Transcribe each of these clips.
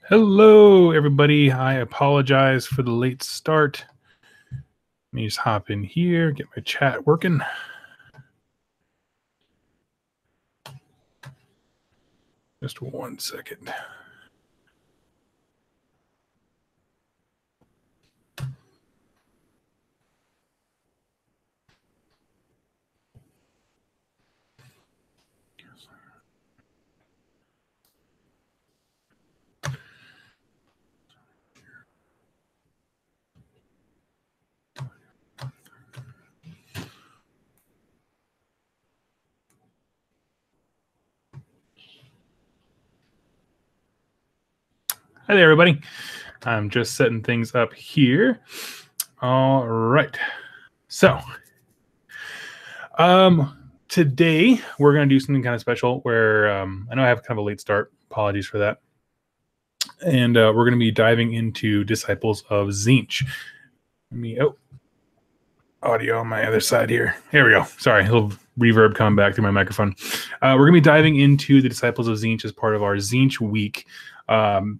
Hello, everybody. I apologize for the late start. Let me just hop in here, get my chat working. Just 1 second. Hi there, everybody. I'm just setting things up here. All right. So, today we're going to do something kind of special where I know I have kind of a late start. Apologies for that. And we're going to be diving into Disciples of Tzeentch. Audio on my other side here. Here we go. Sorry, a little reverb coming back through my microphone. We're going to be diving into the Disciples of Tzeentch as part of our Tzeentch week,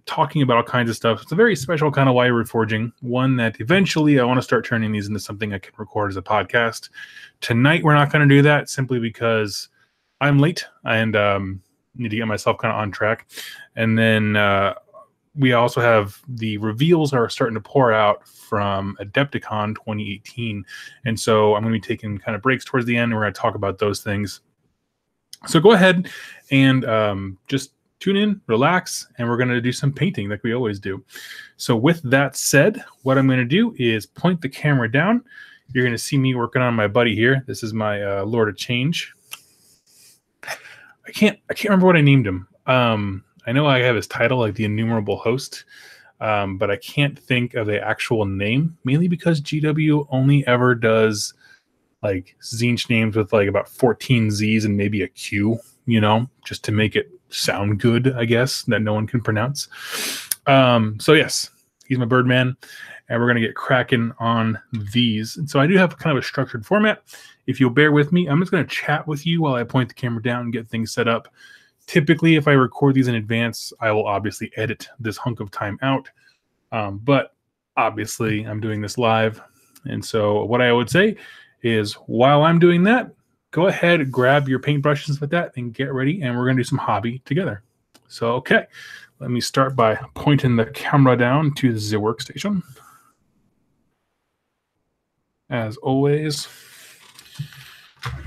talking about all kinds of stuff. It's a very special kind of WYR reforging, one that eventually I want to start turning these into something I can record as a podcast. Tonight, we're not going to do that simply because I'm late and need to get myself kind of on track. And then we also have the reveals are starting to pour out from Adepticon 2018. And so I'm going to be taking kind of breaks towards the end. And we're going to talk about those things. So go ahead and just tune in, relax, and we're going to do some painting like we always do. So with that said, what I'm going to do is point the camera down. You're going to see me working on my buddy here. This is my Lord of Change. I can't remember what I named him. I know I have his title, like the Innumerable Host, but I can't think of the actual name, mainly because GW only ever does like Tzeentch names with like about 14 Z's and maybe a Q, just to make it sound good, I guess, that no one can pronounce. So yes, he's my Birdman, and we're going to get cracking on these. And so I do have kind of a structured format. If you'll bear with me, I'm just going to chat with you while I point the camera down and get things set up. Typically, if I record these in advance, I will obviously edit this hunk of time out. But obviously, I'm doing this live. And so what I would say is while I'm doing that, go ahead, grab your paintbrushes with that and get ready. And we're going to do some hobby together. So, okay, let me start by pointing the camera down to the workstation. As always.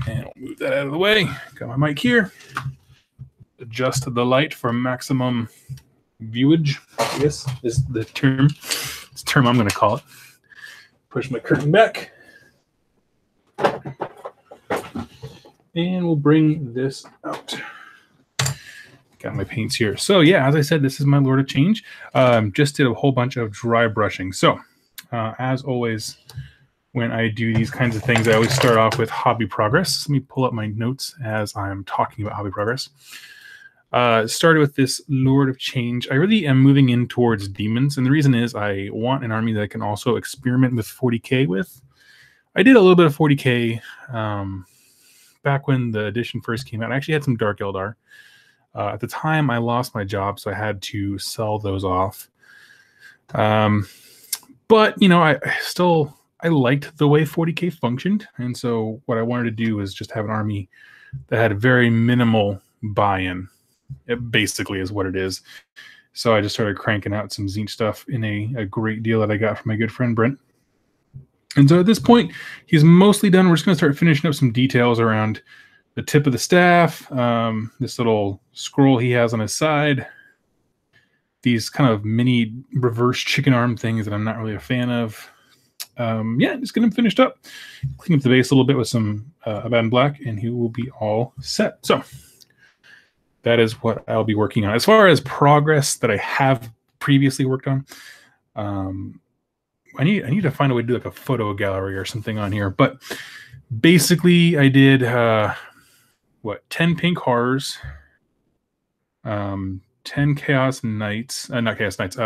And we'll move that out of the way. Got my mic here. Adjust the light for maximum viewage, I guess is the term. It's the term I'm going to call it. Push my curtain back. And we'll bring this out. Got my paints here. So yeah, as I said, this is my Lord of Change. Just did a whole bunch of dry brushing. So as always, when I do these kinds of things, I always start off with hobby progress. Let me pull up my notes as I'm talking about hobby progress. Started with this Lord of Change. I really am moving in towards demons, and the reason is I want an army that I can also experiment with 40k with. I did a little bit of 40k back when the edition first came out. I actually had some Dark Eldar. At the time, I lost my job, so I had to sell those off. But, I liked the way 40k functioned, and so what I wanted to do was just have an army that had very minimal buy-in. It basically is what it is. So I just started cranking out some Tzeentch stuff in a great deal that I got from my good friend Brent. And so at this point, he's mostly done. We're just going to start finishing up some details around the tip of the staff, this little scroll he has on his side, these kind of mini reverse chicken arm things that I'm not really a fan of. Just get him finished up, clean up the base a little bit with some Abaddon Black, and he will be all set. So that is what I'll be working on. As far as progress that I have previously worked on, I need to find a way to do like a photo gallery or something on here. But basically, I did 10 pink horrors, 10 chaos knights, not chaos knights,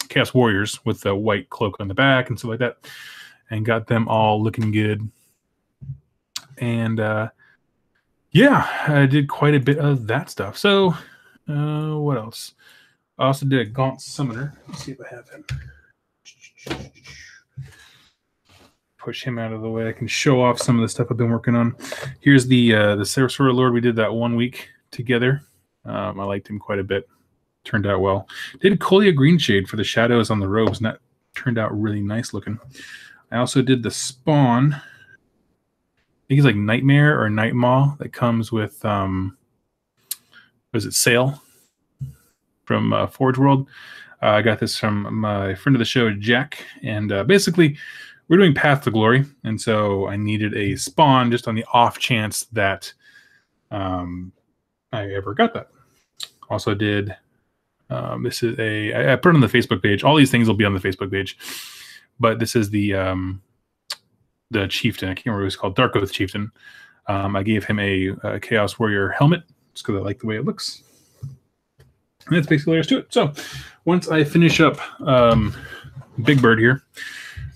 chaos warriors with the white cloak on the back and stuff like that, and got them all looking good. And I did quite a bit of that stuff. So what else? I also did a Gaunt Summoner. Let's see if I have him. Push him out of the way. I can show off some of the stuff I've been working on. Here's the Sorcerer Lord. We did that 1 week together. I liked him quite a bit. Turned out well. Did Colia Greenshade for the shadows on the robes, and that turned out really nice looking. I also did the Spawn. I think he's like Nightmare or Nightmaw that comes with was it Sail from Forge World. I got this from my friend of the show, Jack, and basically we're doing Path to Glory, and so I needed a Spawn just on the off chance that I ever got that. Also did this is I put it on the Facebook page. All these things will be on the Facebook page, but this is the Chieftain. I can't remember what it's called. Dark Oath Chieftain. I gave him a Chaos Warrior helmet just because I like the way it looks. And that's basically all there is to it. So once I finish up Big Bird here,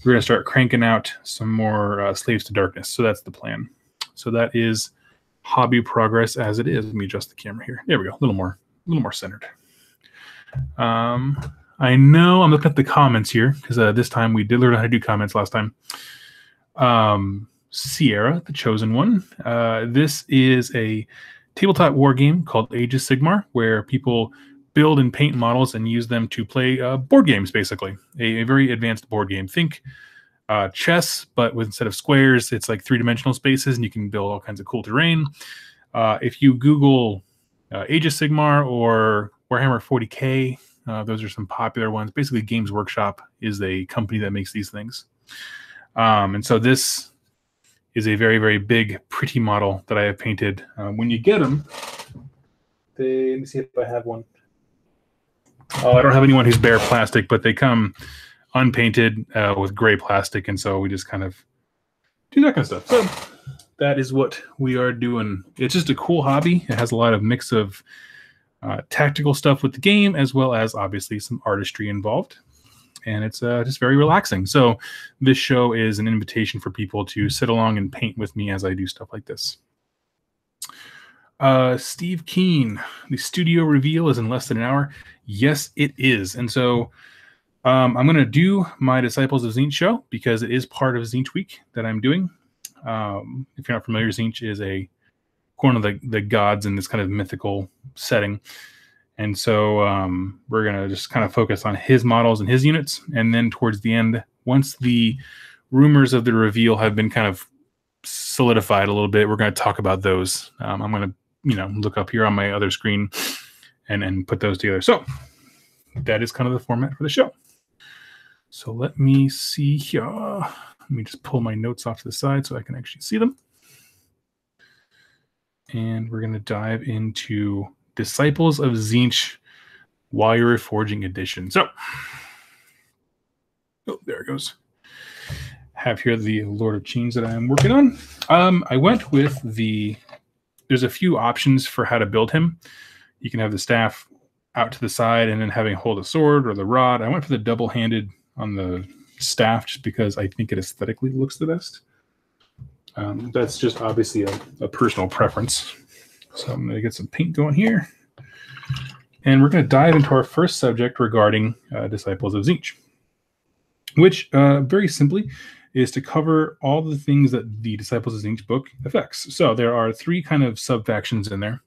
we're going to start cranking out some more Slaves to Darkness. So that's the plan. So that is hobby progress as it is. Let me adjust the camera here. There we go. A little more centered. I know I'm looking at the comments here because this time we did learn how to do comments last time. Sierra, the Chosen One. This is a tabletop war game called Age of Sigmar, where people build and paint models and use them to play board games, basically. A very advanced board game. Think chess, but instead of squares, it's like three-dimensional spaces, and you can build all kinds of cool terrain. If you Google Age of Sigmar or Warhammer 40K, those are some popular ones. Basically, Games Workshop is a company that makes these things. And so this is a very, very big, pretty model that I have painted. When you get them, let me see if I have one. Oh, I don't have anyone who's bare plastic, but they come unpainted with gray plastic, and so we just kind of do that kind of stuff. So that is what we are doing. It's just a cool hobby. It has a lot of mix of tactical stuff with the game, as well as obviously some artistry involved. And it's just very relaxing. So this show is an invitation for people to sit along and paint with me as I do stuff like this. Steve Keen, the studio reveal is in less than an hour. Yes, it is. And so I'm going to do my Disciples of Tzeentch show because it is part of Tzeentch Week that I'm doing. If you're not familiar, Tzeentch is one of the gods in this kind of mythical setting. And so we're going to just kind of focus on his models and his units. And then towards the end, once the rumors of the reveal have been kind of solidified a little bit, we're going to talk about those. I'm going to, look up here on my other screen and put those together. So that is kind of the format for the show. So let me see here. Let me just pull my notes off to the side so I can actually see them. And we're going to dive into Disciples of Tzeentch WYR Forging Edition. So, there it goes. Have here the Lord of Chains that I am working on. I went with there's a few options for how to build him. You can have the staff out to the side and then having hold a sword or the rod. I went for the double-handed on the staff just because I think it aesthetically looks the best. That's just obviously a personal preference. So I'm going to get some paint going here. And we're going to dive into our first subject regarding Disciples of Tzeentch, which very simply is to cover all the things that the Disciples of Tzeentch book affects. So there are 3 kind of sub-factions in there.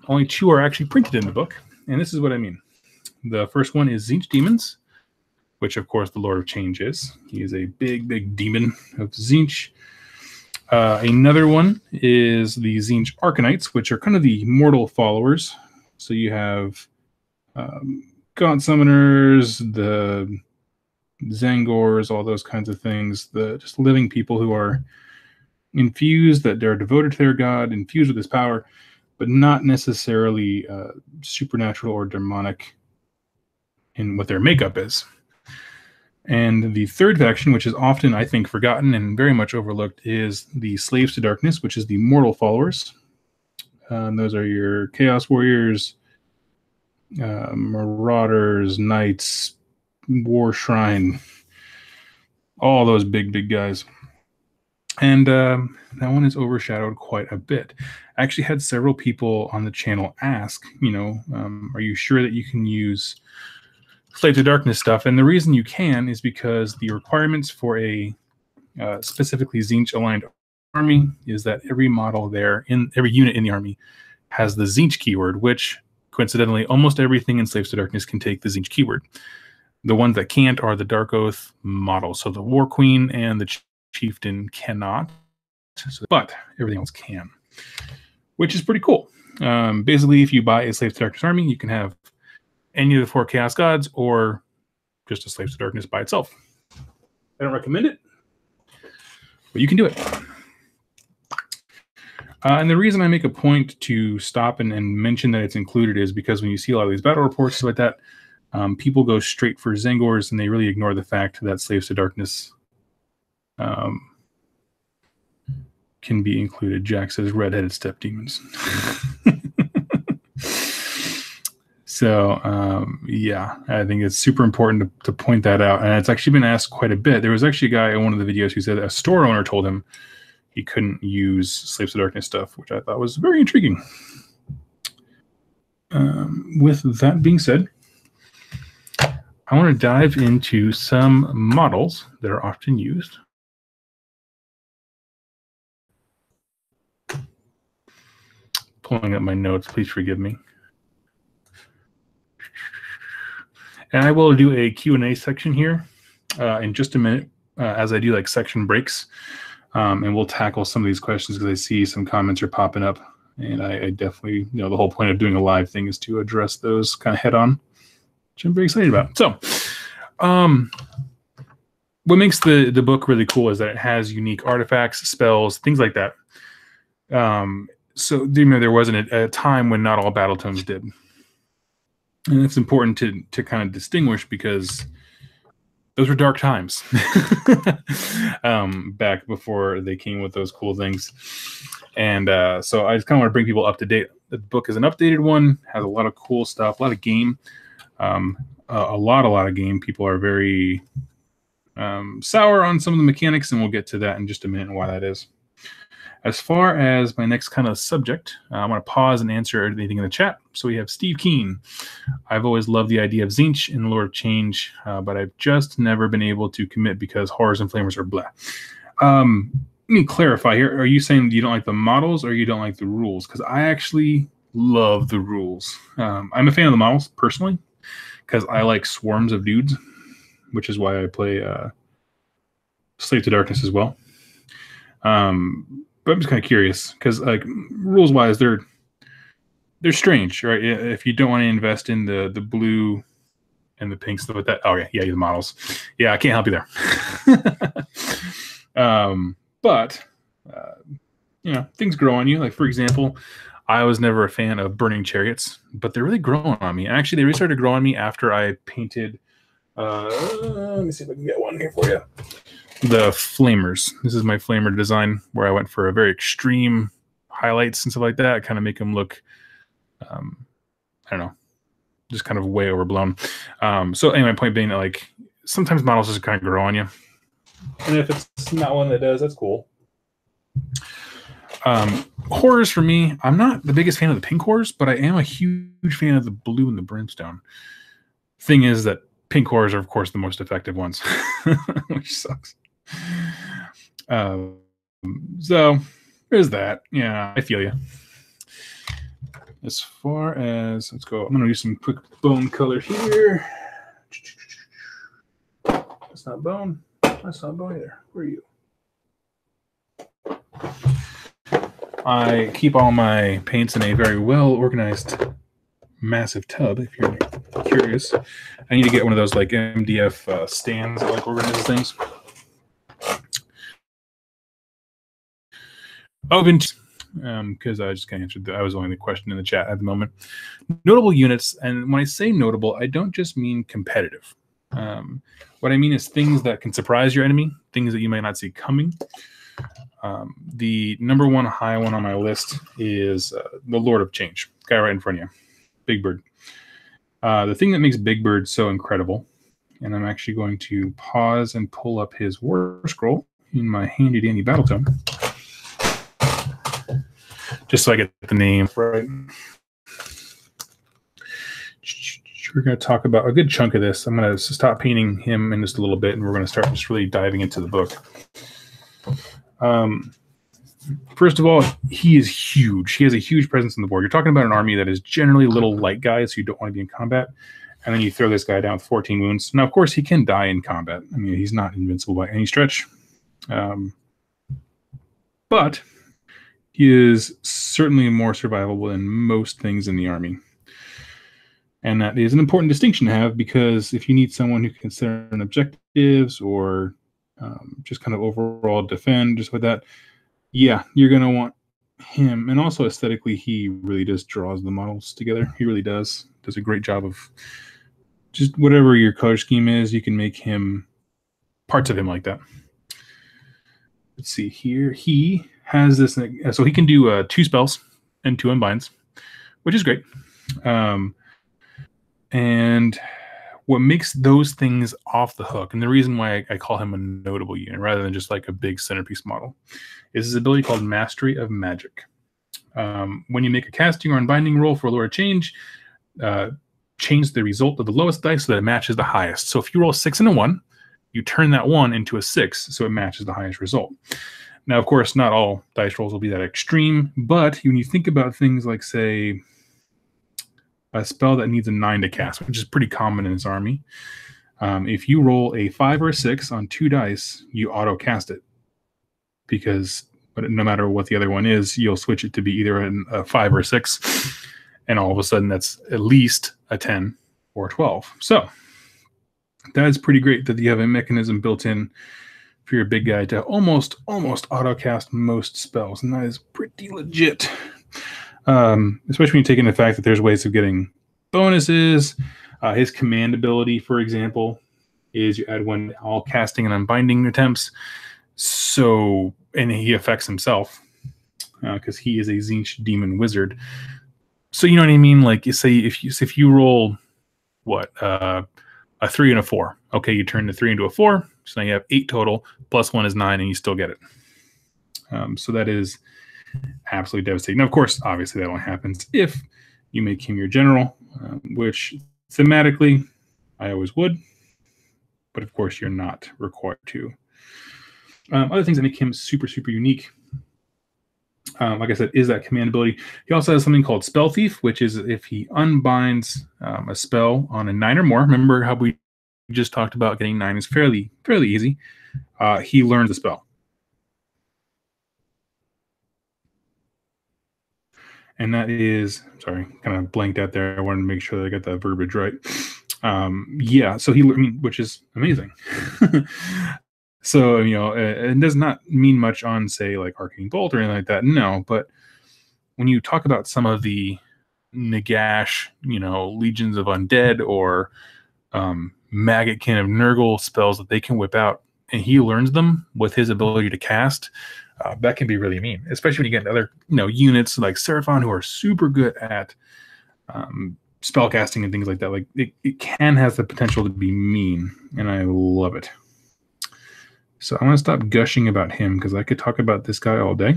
Only 2 are actually printed in the book, and this is what I mean. The first one is Tzeentch Demons, which of course the Lord of Change is. He is a big, big demon of Tzeentch. Another one is the Tzeentch Arcanites, which are kind of the mortal followers. So you have God Summoners, the Zangors, all those kinds of things. The just living people who are infused, that they're devoted to their god, infused with his power, but not necessarily supernatural or demonic in what their makeup is. And the third faction, which is often, I think, forgotten and very much overlooked, is the Slaves to Darkness, which is the mortal followers. Those are your Chaos Warriors, Marauders, Knights, War Shrine, all those big, big guys. And that one is overshadowed quite a bit. I actually had several people on the channel ask, are you sure that you can use Slave to Darkness stuff? And the reason you can is because the requirements for a specifically Tzeentch aligned army is that every model there, in every unit in the army, has the Tzeentch keyword, which coincidentally almost everything in Slaves to Darkness can take the Tzeentch keyword. The ones that can't are the Dark Oath models. So the War Queen and the Chieftain cannot, but everything else can, which is pretty cool. Basically, if you buy a Slaves to Darkness army, you can have any of the 4 Chaos Gods or just a Slaves to Darkness by itself. I don't recommend it, but you can do it. And the reason I make a point to stop and mention that it's included is because when you see a lot of these battle reports like that, people go straight for Zengors and they really ignore the fact that Slaves to Darkness can be included. Jack says red-headed step demons. So, yeah, I think it's super important to point that out. And it's actually been asked quite a bit. There was actually a guy in one of the videos who said a store owner told him he couldn't use Slaves to Darkness stuff, which I thought was very intriguing. With that being said, I want to dive into some models that are often used. Pulling up my notes, please forgive me. And I will do a Q&A section here in just a minute as I do like section breaks. And we'll tackle some of these questions because I see some comments are popping up. And I definitely, the whole point of doing a live thing is to address those kind of head on, which I'm very excited about. So what makes the book really cool is that it has unique artifacts, spells, things like that. So there wasn't a time when not all battle tomes did. And it's important to kind of distinguish because those were dark times back before they came with those cool things. And so I just kind of want to bring people up to date. The book is an updated one, has a lot of cool stuff, a lot of game, a lot of game. People are very sour on some of the mechanics, and we'll get to that in just a minute and why that is. As far as my next kind of subject, I want to pause and answer anything in the chat. So we have Steve Keen. I've always loved the idea of Tzeentch in the Lord of Change, but I've just never been able to commit because horrors and flamers are blah. Let me clarify here. Are you saying you don't like the models or you don't like the rules? Because I actually love the rules. I'm a fan of the models personally because I like swarms of dudes, which is why I play Slave to Darkness as well. But I'm just kind of curious because, like, rules-wise, they're strange, right? If you don't want to invest in the blue and the pink stuff like that, oh yeah, the models. Yeah, I can't help you there. But things grow on you. Like, for example, I was never a fan of burning chariots, but they're really growing on me. And actually, they really started to grow on me after I painted. Let me see if I can get one here for you. The flamers. This is my flamer design where I went for a very extreme highlights and stuff like that. Kind of make them look, I don't know, just kind of way overblown. So anyway, my point being that, like, sometimes models just kind of grow on you. And if it's not one that does, that's cool. Horrors for me, I'm not the biggest fan of the pink horrors, but I am a huge fan of the blue and the brimstone. Thing is that pink horrors are, of course, the most effective ones, which sucks. So there's that. Yeah, I feel you. As far as, let's go, I'm going to do some quick bone color here. That's not bone. That's not bone either. Where are you? I keep all my paints in a very well organized massive tub, if you're curious. I need to get one of those like MDF stands that like organizes things. Because I just kind of answered that. I was only the question in the chat at the moment. Notable units, and when I say notable, I don't just mean competitive. What I mean is things that can surprise your enemy, things that you might not see coming. The number one high one on my list is the Lord of Change, guy right in front of you, Big Bird. The thing that makes Big Bird so incredible, and I'm actually going to pause and pull up his war scroll in my handy dandy battle tome, just so I get the name right. We're going to talk about a good chunk of this. I'm going to stop painting him in just a little bit, and we're going to start just really diving into the book. First of all, he is huge. He has a huge presence on the board. You're talking about an army that is generally little light guys who don't want to be in combat, and then you throw this guy down with 14 wounds. Now, of course, he can die in combat. I mean, he's not invincible by any stretch. But he is certainly more survivable than most things in the army. And that is an important distinction to have, because if you need someone who can certain objectives or just kind of overall defend, just with that, yeah, you're going to want him. And also aesthetically, he really just draws the models together. He really does. Does a great job of just whatever your color scheme is, you can make him parts of him like that. Let's see here. He has this, so he can do 2 spells and 2 unbinds, which is great. And what makes those things off the hook, and the reason why I call him a notable unit rather than just like a big centerpiece model, is his ability called Mastery of Magic. When you make a casting or unbinding roll for a lower change, change the result of the lowest dice so that it matches the highest. So if you roll a 6 and a 1, you turn that 1 into a 6 so it matches the highest result. Now, of course, not all dice rolls will be that extreme, but when you think about things like, say, a spell that needs a 9 to cast, which is pretty common in his army. If you roll a 5 or a 6 on 2 dice, you auto cast it, because no matter what the other one is, you'll switch it to be either a 5 or a 6, and all of a sudden that's at least a 10 or a 12. So that is pretty great that you have a mechanism built in for your big guy to almost auto cast most spells, and that is pretty legit. Especially when you take into the fact that there's ways of getting bonuses. His command ability, for example, is you add 1 to all casting and unbinding attempts. So, and he affects himself because he is a Tzeentch demon wizard. So you know what I mean? Like, you say if you roll what a 3 and a 4, okay, you turn the 3 into a 4, so now you have 8 total. Plus 1 is 9, and you still get it. So that is absolutely devastating. Now, of course, obviously that only happens if you make him your general, which thematically I always would, but of course you're not required to. Other things that make him super unique, like I said, is that command ability. He also has something called Spell Thief, which is if he unbinds a spell on a 9 or more. Remember how we just talked about getting 9 is fairly easy. He learns the spell. And that is, sorry, kind of blanked out there. I wanted to make sure that I got that verbiage right. Yeah, so which is amazing. So, you know, it does not mean much on, say, like Arcane Bolt or anything like that. No, but when you talk about some of the Nagash, you know, Legions of Undead or Maggotkin of Nurgle spells that they can whip out, and he learns them with his ability to cast, that can be really mean, especially when you get other, you know, units like Seraphon who are super good at spell casting and things like that. Like it can have the potential to be mean, and I love it. So I'm going to stop gushing about him because I could talk about this guy all day.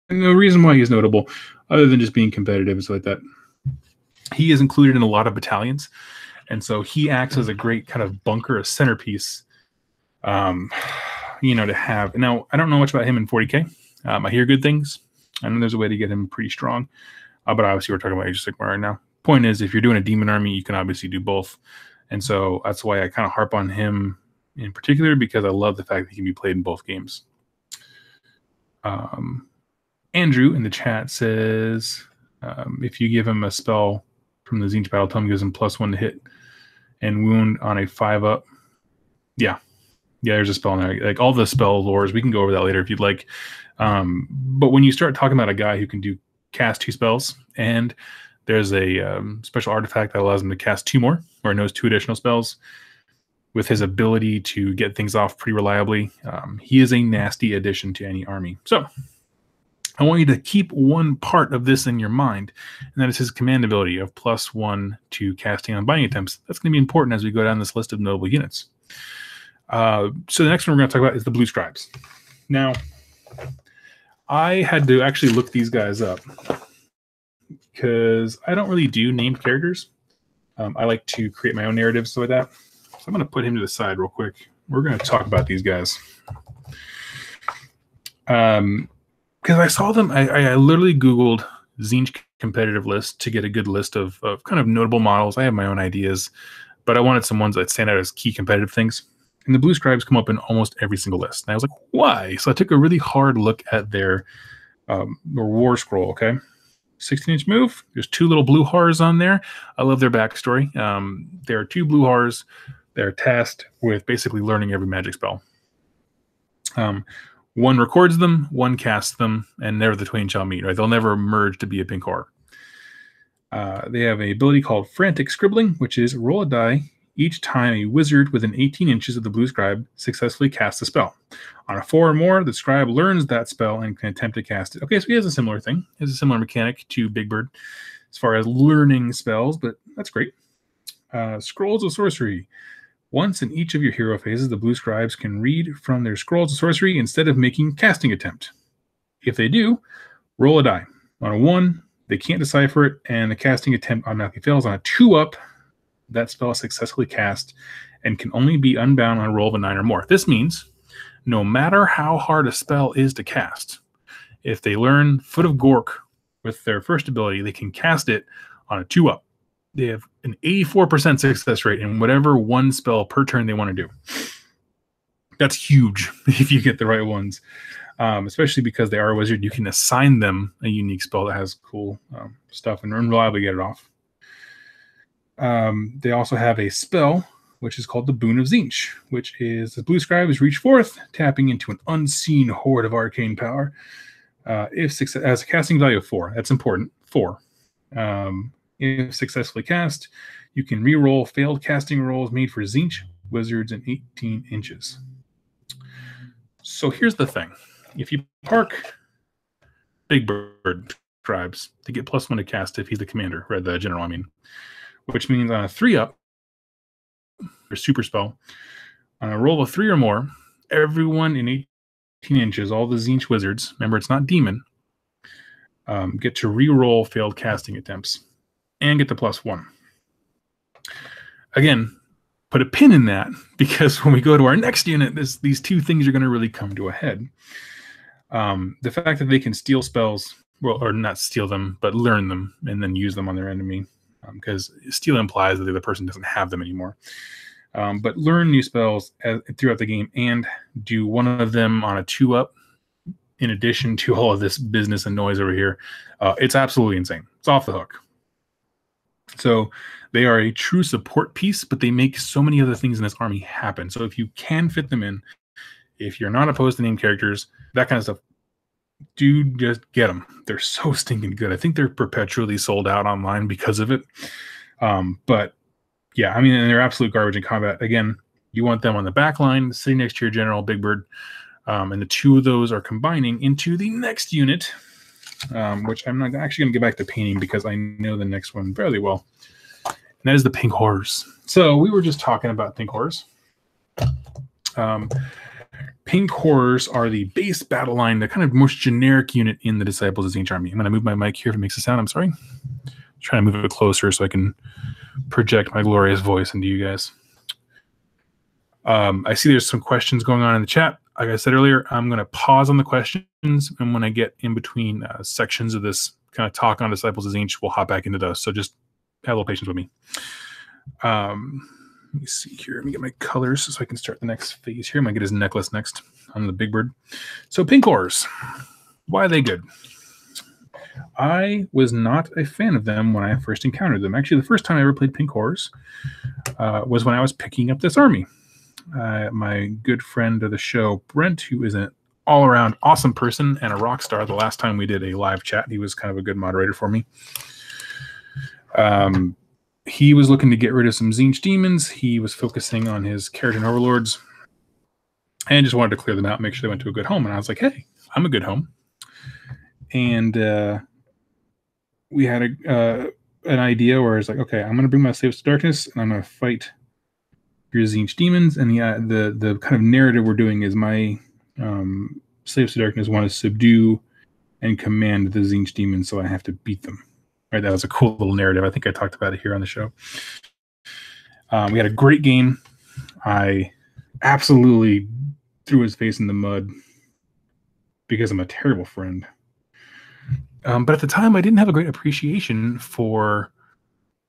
And the reason why he's notable, other than just being competitive and stuff like that, he is included in a lot of battalions, and so he acts as a great kind of bunker, a centerpiece. You know, to have. Now, I don't know much about him in 40K. I hear good things. I know there's a way to get him pretty strong, but obviously we're talking about Age of Sigmar right now. Point is, if you're doing a demon army, you can obviously do both, and so that's why I kind of harp on him in particular, because I love the fact that he can be played in both games. Andrew in the chat says if you give him a spell from the Tzeentch Battle Tome, gives him +1 to hit and wound on a 5-up. Yeah, there's a spell in there. Like all the spell lores, we can go over that later if you'd like. But when you start talking about a guy who can cast 2 spells, and there's a special artifact that allows him to cast 2 more, or knows 2 additional spells, with his ability to get things off pretty reliably, he is a nasty addition to any army. So I want you to keep one part of this in your mind, and that is his command ability of +1 to casting on binding attempts. That's going to be important as we go down this list of notable units. So the next one we're going to talk about is the Blue Scribes. Now, I had to actually look these guys up because I don't really do named characters. I like to create my own narratives, so with that. So I'm going to put him to the side real quick. We're going to talk about these guys. Because I saw them, I literally Googled Tzeentch competitive list to get a good list of kind of notable models. I have my own ideas, but I wanted some ones that stand out as key competitive things. And the Blue Scribes come up in almost every single list. And I was like, why? So I took a really hard look at their war scroll, okay? 16-inch move. There's 2 little blue Hars on there. I love their backstory. There are 2 blue Hars. They're tasked with basically learning every magic spell. One records them, one casts them, and never the twain shall meet. Right? They'll never merge to be a pink Har. They have an ability called Frantic Scribbling, which is roll a die each time a wizard within 18 inches of the Blue Scribe successfully casts a spell. On a 4 or more, the scribe learns that spell and can attempt to cast it. Okay, so he has a similar thing. He has a similar mechanic to Big Bird as far as learning spells, but that's great. Scrolls of Sorcery. Once in each of your hero phases, the Blue Scribes can read from their Scrolls of Sorcery instead of making casting attempt. If they do, roll a die. On a 1, they can't decipher it, and the casting attempt automatically fails. On a 2-up, that spell is successfully cast and can only be unbound on a roll of a 9 or more. This means no matter how hard a spell is to cast, if they learn Foot of Gork with their first ability, they can cast it on a 2-up. They have an 84% success rate in whatever one spell per turn they want to do. That's huge if you get the right ones, especially because they are a wizard. You can assign them a unique spell that has cool stuff and reliably get it off. They also have a spell, which is called the Boon of Tzeentch, which is the Blue Scribes reach forth, tapping into an unseen horde of arcane power. If has a casting value of 4, that's important. 4. If successfully cast, you can re-roll failed casting rolls made for Tzeentch wizards in 18 inches. So here's the thing: if you park Big Bird Scribes to get +1 to cast if he's the commander, or the general, I mean. Which means on a 3-up, or super spell, on a roll of 3 or more, everyone in 18 inches, all the Tzeentch wizards, remember it's not demon, get to re-roll failed casting attempts and get the +1. Again, put a pin in that, because when we go to our next unit, these 2 things are going to really come to a head. The fact that they can steal spells, well, or not steal them, but learn them and then use them on their enemy. Because steal implies that the other person doesn't have them anymore. But learn new spells throughout the game and do one of them on a 2-up in addition to all of this business and noise over here. It's absolutely insane. It's off the hook. So they are a true support piece, but they make so many other things in this army happen. So if you can fit them in, if you're not opposed to name characters, that kind of stuff, dude, just get them. They're so stinking good. I think they're perpetually sold out online because of it. But yeah, I mean, and they're absolute garbage in combat. Again, you want them on the back line, sitting next to your general, Big Bird. And the 2 of those are combining into the next unit, which I'm not actually going to get back to painting because I know the next one fairly well. And that is the Pink Horrors. So we were just talking about Pink Horrors. Pink Horrors are the base battle line, the kind of most generic unit in the Disciples of Tzeentch army. I'm going to move my mic here if it makes a sound. I'm sorry. I'm trying to move it closer so I can project my glorious voice into you guys. I see there's some questions going on in the chat. Like I said earlier, I'm going to pause on the questions, and when I get in between sections of this kind of talk on Disciples of Tzeentch, we'll hop back into those. So just have a little patience with me. Let me see here. Let me get my colors so I can start the next phase here. I might get his necklace next on the Big Bird. So Pink Horrors, why are they good? I was not a fan of them when I first encountered them. Actually, the first time I ever played Pink Horrors was when I was picking up this army. My good friend of the show, Brent, who is an all-around awesome person and a rock star. The last time we did a live chat, he was kind of a good moderator for me. He was looking to get rid of some Tzeentch demons. He was focusing on his Keratin overlords and just wanted to clear them out, make sure they went to a good home. And I was like, hey, I'm a good home. And we had an idea where it's like, okay, I'm going to bring my slaves to darkness and I'm going to fight your Tzeentch demons, and the kind of narrative we're doing is my slaves to darkness want to subdue and command the Tzeentch demons, so I have to beat them. Right, that was a cool little narrative. I think I talked about it here on the show. We had a great game. I absolutely threw his face in the mud because I'm a terrible friend. But at the time, I didn't have a great appreciation for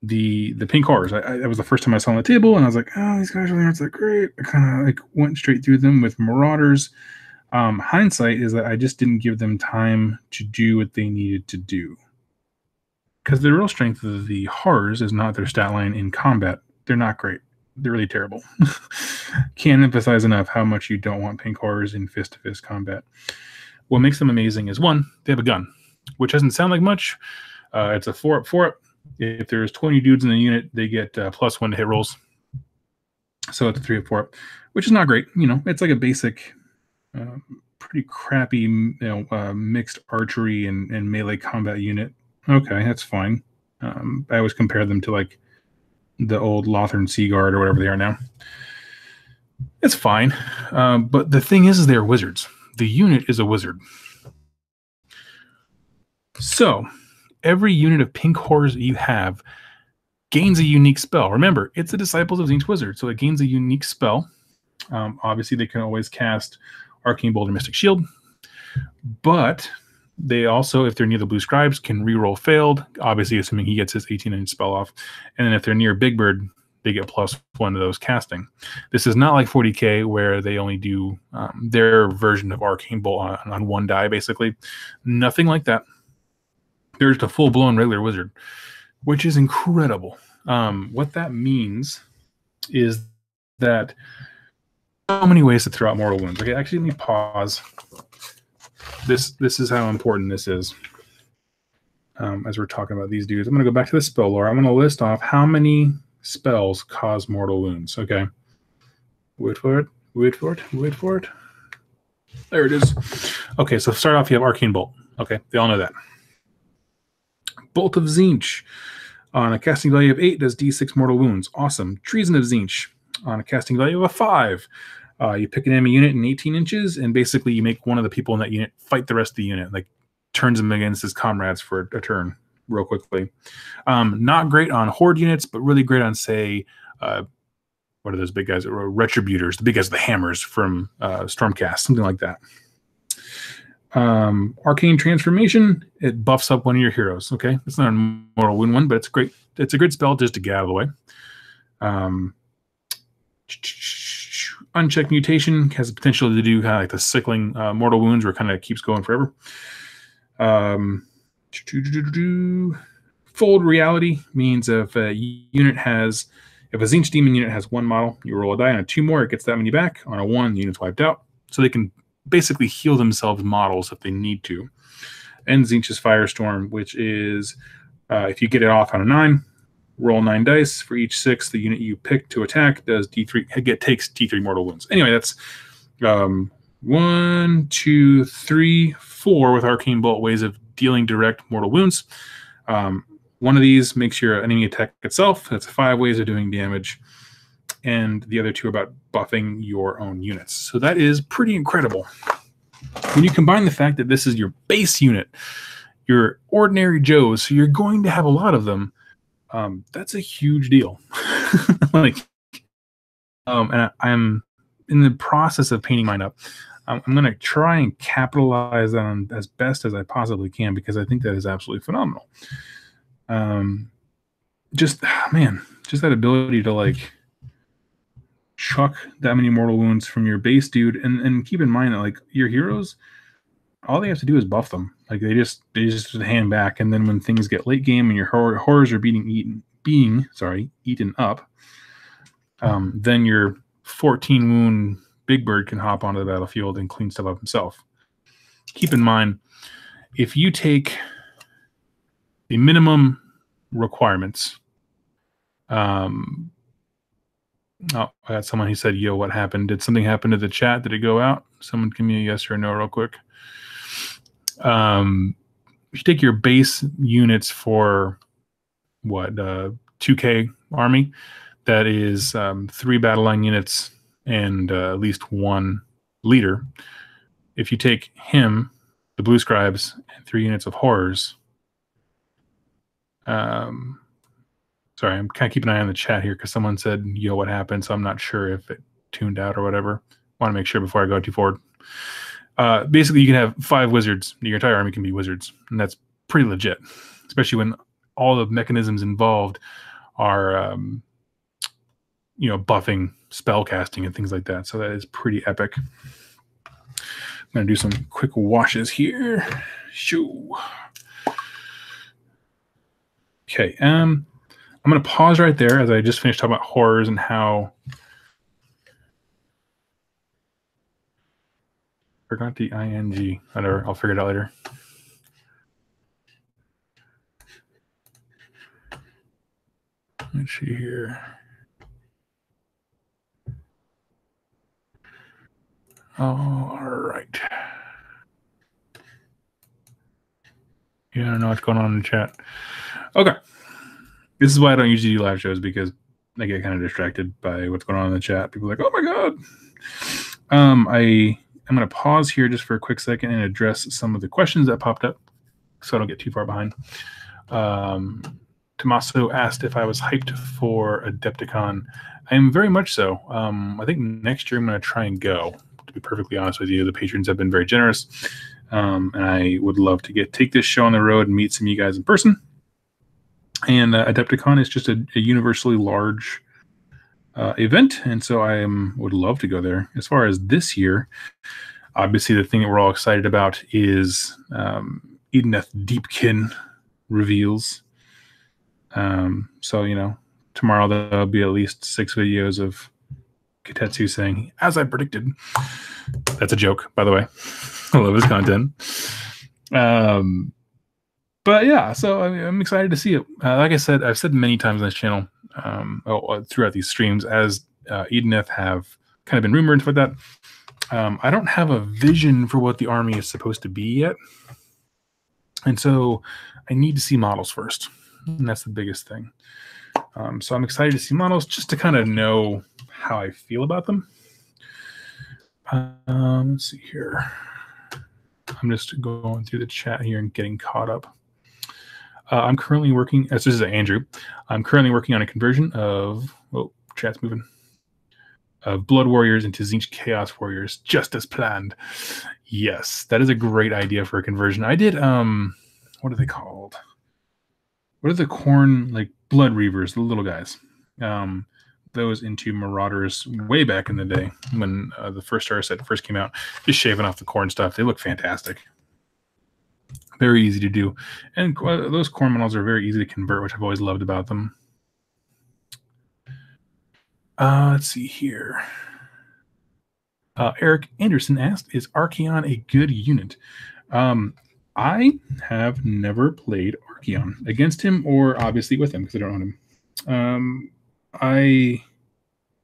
the pink horrors. That was the first time I saw them on the table, and I was like, oh, these guys really aren't that great. I kind of like went straight through them with Marauders. Hindsight is that I just didn't give them time to do what they needed to do. Because the real strength of the horrors is not their stat line in combat. They're not great. They're really terrible. Can't emphasize enough how much you don't want pink horrors in fist-to-fist combat. What makes them amazing is, one, they have a gun, which doesn't sound like much. It's a 4-up, 4-up. If there's 20 dudes in the unit, they get +1 to hit rolls. So it's a 3-up, 4-up, which is not great. You know, it's like a basic, pretty crappy, mixed archery and melee combat unit. Okay, that's fine. I always compare them to like the old Lothern Sea Guard or whatever they are now. It's fine. But the thing is they're wizards. The unit is a wizard. So every unit of pink horrors that you have gains a unique spell. Remember, it's the Disciples of Tzeentch wizard, so it gains a unique spell. Obviously, they can always cast Arcane Bolt or Mystic Shield, but they also, if they're near the Blue Scribes, can reroll failed, obviously assuming he gets his 18-inch spell off. And then if they're near Big Bird, they get +1 to those casting. This is not like 40k where they only do their version of Arcane Bolt on one die, basically. Nothing like that. They're just a full-blown regular wizard, which is incredible. What that means is that so many ways to throw out mortal wounds. Okay, actually, let me pause. This is how important this is. As we're talking about these dudes, I'm going to go back to the spell lore. I'm going to list off how many spells cause mortal wounds. Okay, wait for it. Wait for it. Wait for it. There it is. Okay, so start off. You have Arcane Bolt. Okay, they all know that. Bolt of Tzeentch on a casting value of 8 does D6 mortal wounds. Awesome. Treason of Tzeentch on a casting value of a 5. You pick an enemy unit in 18 inches, and basically you make one of the people in that unit fight the rest of the unit, like turns them against his comrades for a turn real quickly. Not great on horde units, but really great on, say, what are those big guys? Retributors, the big guys with the hammers from Stormcast, something like that. Arcane Transformation, it buffs up one of your heroes. Okay, it's not a mortal wound one, but it's great. It's a good spell just to get out of the way. Unchecked Mutation has the potential to do kind of like the cycling mortal wounds where it kind of keeps going forever. Fold Reality means if a Tzeentch demon unit has 1 model, you roll a die. On a 2 more, it gets that many back. On a 1, the unit's wiped out. So they can basically heal themselves models if they need to. And Tzeentch's Firestorm, which is if you get it off on a 9, roll 9 dice. For each 6 the unit you pick to attack does D3, takes D3 mortal wounds. Anyway, that's 1, 2, 3, 4 with Arcane Bolt ways of dealing direct mortal wounds. One of these makes your enemy attack itself. That's 5 ways of doing damage. And the other 2 are about buffing your own units. So that is pretty incredible. When you combine the fact that this is your base unit, your ordinary Joes, so you're going to have a lot of them, that's a huge deal. And I'm in the process of painting mine up. I'm going to try and capitalize on as best as I possibly can because I think that is absolutely phenomenal. Just that ability to like chuck that many mortal wounds from your base dude, and keep in mind that like your heroes, all they have to do is buff them. Like they just hand back, and then when things get late game and your horrors are being eaten up, then your 14 wound Big Bird can hop onto the battlefield and clean stuff up himself. Keep in mind, if you take the minimum requirements, oh, I got someone who said, yo, what happened? Did something happen to the chat? Did it go out? Someone give me a yes or a no real quick. If you take your base units for what, 2K army, that is 3 battle line units and at least 1 leader. If you take him, the Blue Scribes, and 3 units of horrors. Sorry, I'm kind of keeping an eye on the chat here because someone said, yo, what happened? So I'm not sure if it tuned out or whatever. Want to make sure before I go too forward. Basically, you can have 5 wizards. Your entire army can be wizards, and that's pretty legit, especially when all the mechanisms involved are, buffing, spell casting, and things like that. So that is pretty epic. I'm going to do some quick washes here. Shoo. Okay, I'm going to pause right there as I just finished talking about horrors and how... Forgot the ing. Whatever, I'll figure it out later. Let's see here. All right. You don't know what's going on in the chat. Okay. This is why I don't usually do live shows, because I get kind of distracted by what's going on in the chat. People are like, oh my God. I'm going to pause here just for a quick second and address some of the questions that popped up so I don't get too far behind. Tommaso asked if I was hyped for Adepticon. I am very much so. I think next year I'm going to try and go, to be perfectly honest with you. The patrons have been very generous, and I would love to take this show on the road and meet some of you guys in person. And Adepticon is just a universally large event, and so I would love to go there. As far as this year, obviously the thing that we're all excited about is Edeneth Deepkin reveals. So, tomorrow there'll be at least 6 videos of Katetsu saying, as I predicted. That's a joke, by the way. I love his content. But yeah, so I'm excited to see it. Like I said, I've said many times on this channel, throughout these streams, as Edeneth have kind of been rumored for that. I don't have a vision for what the army is supposed to be yet. And so I need to see models first. And that's the biggest thing. So I'm excited to see models just to kind of know how I feel about them. Let's see here. I'm just going through the chat here and getting caught up. I'm currently working, this is Andrew. I'm currently working on a conversion of, chat's moving, of Blood Warriors into Tzeentch Chaos Warriors, just as planned. Yes, that is a great idea for a conversion. I did, what are they called? What are the corn, like Blood Reavers, the little guys? Those into Marauders way back in the day when the first Star set first came out, just shaving off the corn stuff. They look fantastic. Very easy to do. And those corn models are very easy to convert, which I've always loved about them. Let's see here. Eric Anderson asked, is Archaon a good unit? I have never played Archaon against him or obviously with him because I don't own him. I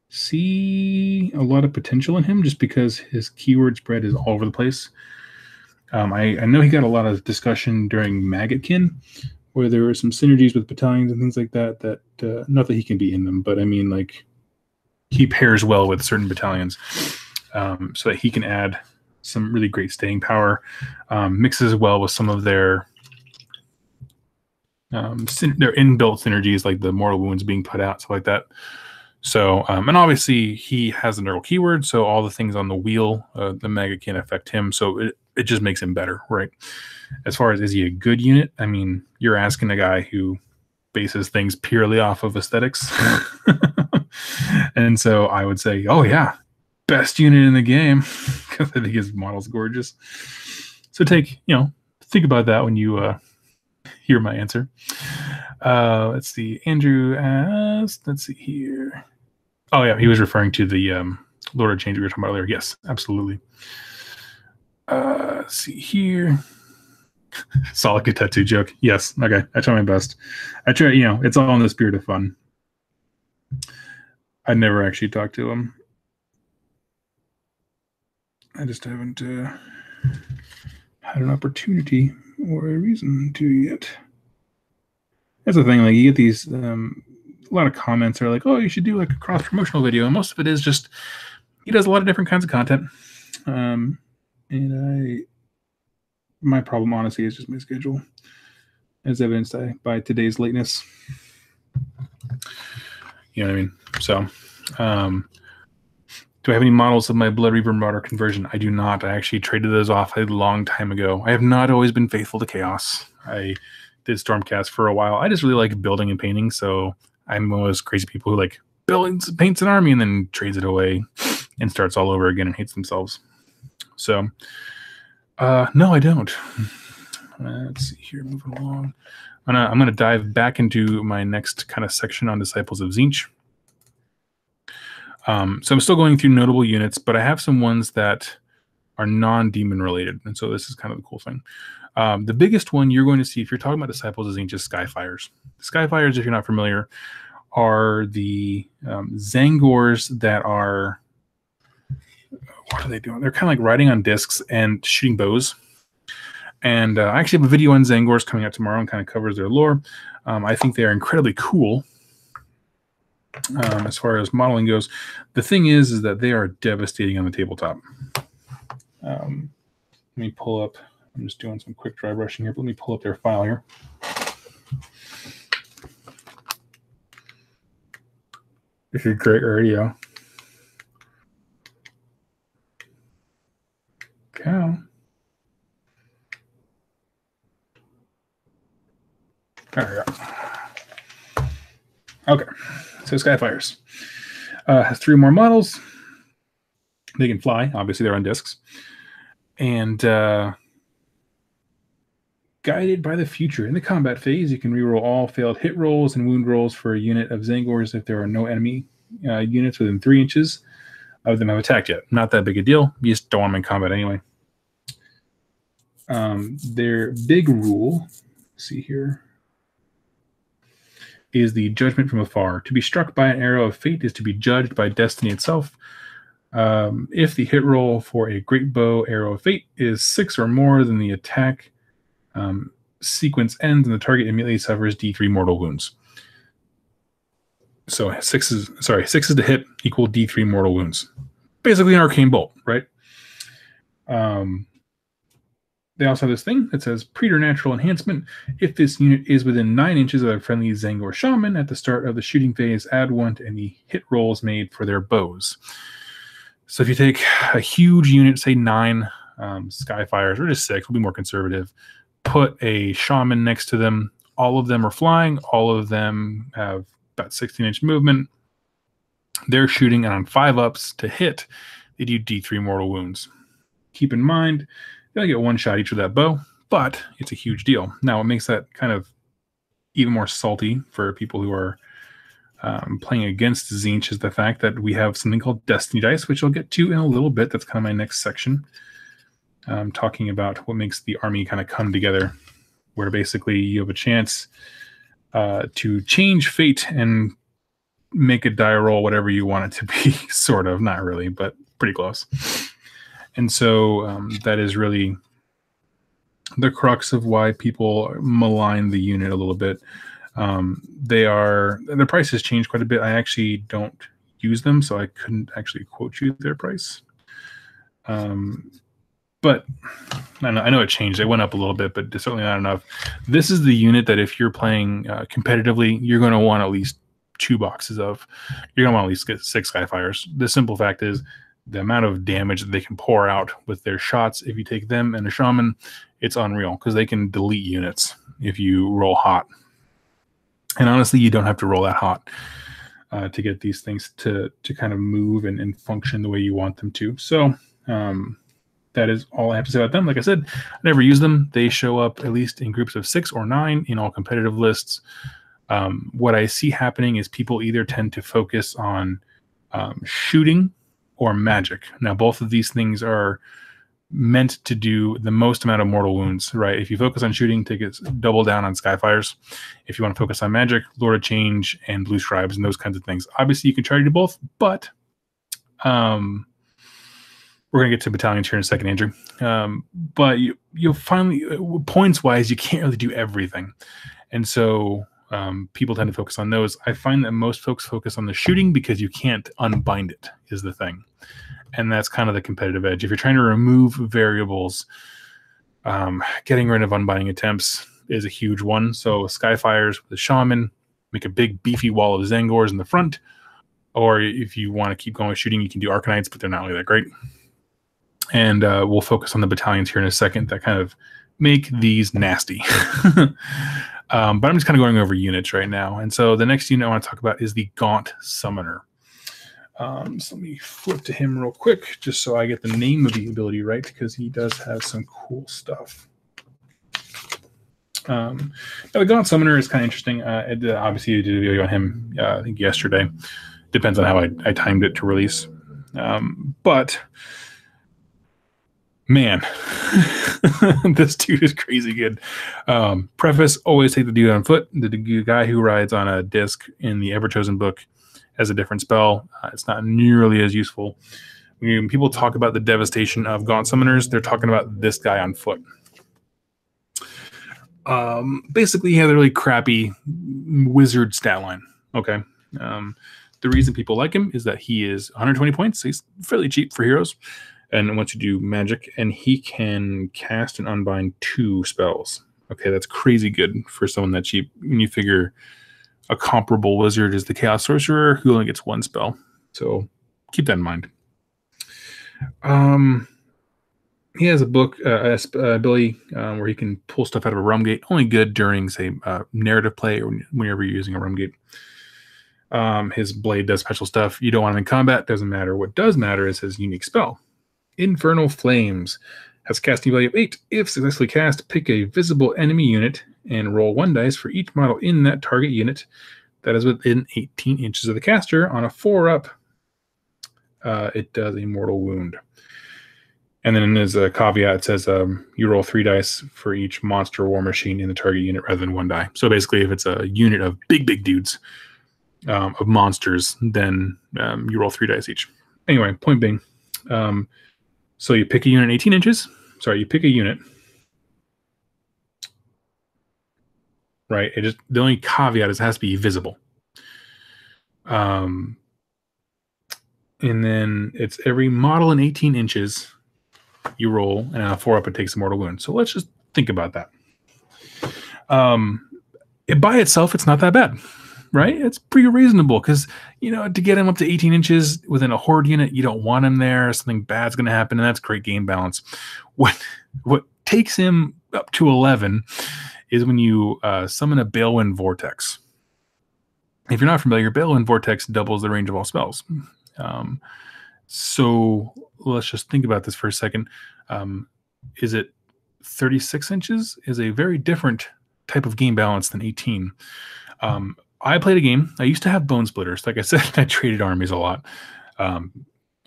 see a lot of potential in him just because his keyword spread is all over the place. I know he got a lot of discussion during Maggotkin, where there were some synergies with battalions and things like that, not that he can be in them, but I mean, like, he pairs well with certain battalions, so that he can add some really great staying power, mixes well with some of their inbuilt synergies, like the mortal wounds being put out, stuff like that. So, and obviously he has a neural keyword, so all the things on the wheel, the Mega can affect him, so it just makes him better, right? As far as, is he a good unit? I mean, you're asking a guy who bases things purely off of aesthetics. And so I would say, oh yeah, best unit in the game, because I think his model's gorgeous. So think about that when you hear my answer. Let's see. Andrew asked, let's see here. Oh yeah, he was referring to the Lord of Change we were talking about earlier. Yes, absolutely. Let's see here. Solid Katetsu joke. Yes, okay. I try my best. I try, it's all in the spirit of fun. I never actually talked to him. I just haven't had an opportunity or a reason to yet. That's the thing. Like, you get these a lot of comments are like, oh, you should do like a cross promotional video, and most of it is just he does a lot of different kinds of content. And my problem honestly is just my schedule, as evidenced by today's lateness. You know what I mean? So, do I have any models of my Blood Reaver Marauder conversion? I do not. I actually traded those off a long time ago. I have not always been faithful to Chaos. I did Stormcast for a while. I just really like building and painting, so I'm one of those crazy people who like builds, paints an army, and then trades it away and starts all over again and hates themselves. So, no, I don't. Let's see here, moving along. I'm gonna dive back into my next kind of section on Disciples of Tzeentch. So I'm still going through notable units, but I have some ones that are non-demon related, and so this is kind of the cool thing. The biggest one you're going to see if you're talking about Disciples of Tzeentch is Skyfires. Skyfires, if you're not familiar, are the Zangors that are, what are they doing? They're kind of like riding on discs and shooting bows. And I actually have a video on Zangors coming out tomorrow and kind of covers their lore. I think they are incredibly cool as far as modeling goes. The thing is that they are devastating on the tabletop. Let me pull up. I'm just doing some quick dry brushing here, but let me pull up their file here. This is great radio. Cow. There we go. Okay, so Skyfires has 3 more models. They can fly. Obviously, they're on discs. And guided by the future. In the combat phase, you can reroll all failed hit rolls and wound rolls for a unit of Zangors if there are no enemy units within 3 inches of them have attacked yet. Not that big a deal. You just don't want them in combat anyway. Their big rule, see here, is the judgment from afar. To be struck by an arrow of fate is to be judged by destiny itself. If the hit roll for a great bow arrow of fate is 6 or more, then the attack sequence ends and the target immediately suffers D3 mortal wounds. So 6 is the hit equal D3 mortal wounds. Basically an arcane bolt, right? They also have this thing that says preternatural enhancement. If this unit is within 9 inches of a friendly Zangor shaman at the start of the shooting phase, add 1 to any hit rolls made for their bows. So if you take a huge unit, say 9 Skyfires, or just 6, we'll be more conservative, put a shaman next to them, all of them are flying, all of them have about 16-inch movement. They're shooting, and on 5-ups to hit, they do D3 mortal wounds. Keep in mind, they only get 1 shot each with that bow, but it's a huge deal. Now, what makes that kind of even more salty for people who are playing against Tzeentch is the fact that we have something called Destiny Dice, which I'll get to in a little bit. That's kind of my next section, talking about what makes the army kind of come together, where basically you have a chance to change fate and make a die roll whatever you want it to be, sort of. Not really, but pretty close. And so that is really the crux of why people malign the unit a little bit. Their price has changed quite a bit. I actually don't use them, so I couldn't actually quote you their price. But I know it changed. It went up a little bit, but certainly not enough. This is the unit that if you're playing competitively, you're going to want at least 2 boxes of. You're going to want at least get 6 Skyfires. The simple fact is the amount of damage that they can pour out with their shots, if you take them and a shaman, it's unreal because they can delete units if you roll hot. And honestly, you don't have to roll that hot to get these things to kind of move and function the way you want them to. So that is all I have to say about them. Like I said, I never use them. They show up at least in groups of 6 or 9 in all competitive lists. What I see happening is people either tend to focus on shooting or magic. Now, both of these things are meant to do the most amount of mortal wounds, right? If you focus on shooting, take it double down on Skyfires. If you want to focus on magic, Lord of Change and Blue Scribes and those kinds of things. Obviously, you can try to do both, but we're going to get to battalions here in a second, Andrew. But you'll finally, points-wise, you can't really do everything. And so people tend to focus on those. I find that most folks focus on the shooting because you can't unbind it, is the thing. And that's kind of the competitive edge. If you're trying to remove variables, getting rid of unbinding attempts is a huge one. So Skyfires with the Shaman, make a big beefy wall of Zangors in the front. Or if you want to keep going with shooting, you can do Arcanites, but they're not really that great. And we'll focus on the battalions here in a second that kind of make these nasty. But I'm just kind of going over units right now. And so the next unit I want to talk about is the Gaunt Summoner. So let me flip to him real quick, just so I get the name of the ability right, because he does have some cool stuff. Now the Gaunt Summoner is kind of interesting. Obviously, I did a video on him, I think yesterday. Depends on how I timed it to release. But man, this dude is crazy good. Preface, always take the dude on foot. The guy who rides on a disc in the Everchosen book has a different spell. It's not nearly as useful. When people talk about the devastation of Gaunt Summoners, they're talking about this guy on foot. Basically, he has a really crappy wizard stat line. Okay. The reason people like him is that he is 120 points. So he's fairly cheap for heroes. And once you do magic, and he can cast and unbind 2 spells. Okay, that's crazy good for someone that cheap. When you figure a comparable wizard is the Chaos Sorcerer, who only gets 1 spell. So keep that in mind. He has a book, ability where he can pull stuff out of a realm gate. Only good during, say, narrative play or whenever you're using a realm gate. His blade does special stuff. You don't want him in combat. Doesn't matter. What does matter is his unique spell. Infernal Flames has casting value of 8. If successfully cast, pick a visible enemy unit and roll 1 dice for each model in that target unit that is within 18 inches of the caster. On a 4-up, it does a mortal wound. And then as a caveat, it says you roll 3 dice for each monster war machine in the target unit rather than 1 die. So basically, if it's a unit of big dudes, of monsters, then you roll 3 dice each. Anyway, point being, so you pick a unit 18 inches. Sorry, you pick a unit. Right? The only caveat is it has to be visible. And then it's every model in 18 inches you roll, and on a 4-up it takes a mortal wound. So let's just think about that. By itself, it's not that bad. Right? It's pretty reasonable because, to get him up to 18 inches within a horde unit, you don't want him there. Something bad's going to happen, and that's great game balance. What takes him up to 11 is when you summon a Balewind Vortex. If you're not familiar, Balewind Vortex doubles the range of all spells. So let's just think about this for a second. Is it 36 inches? Is a very different type of game balance than 18. I played a game. I used to have Bone Splitters. Like I said, I traded armies a lot. I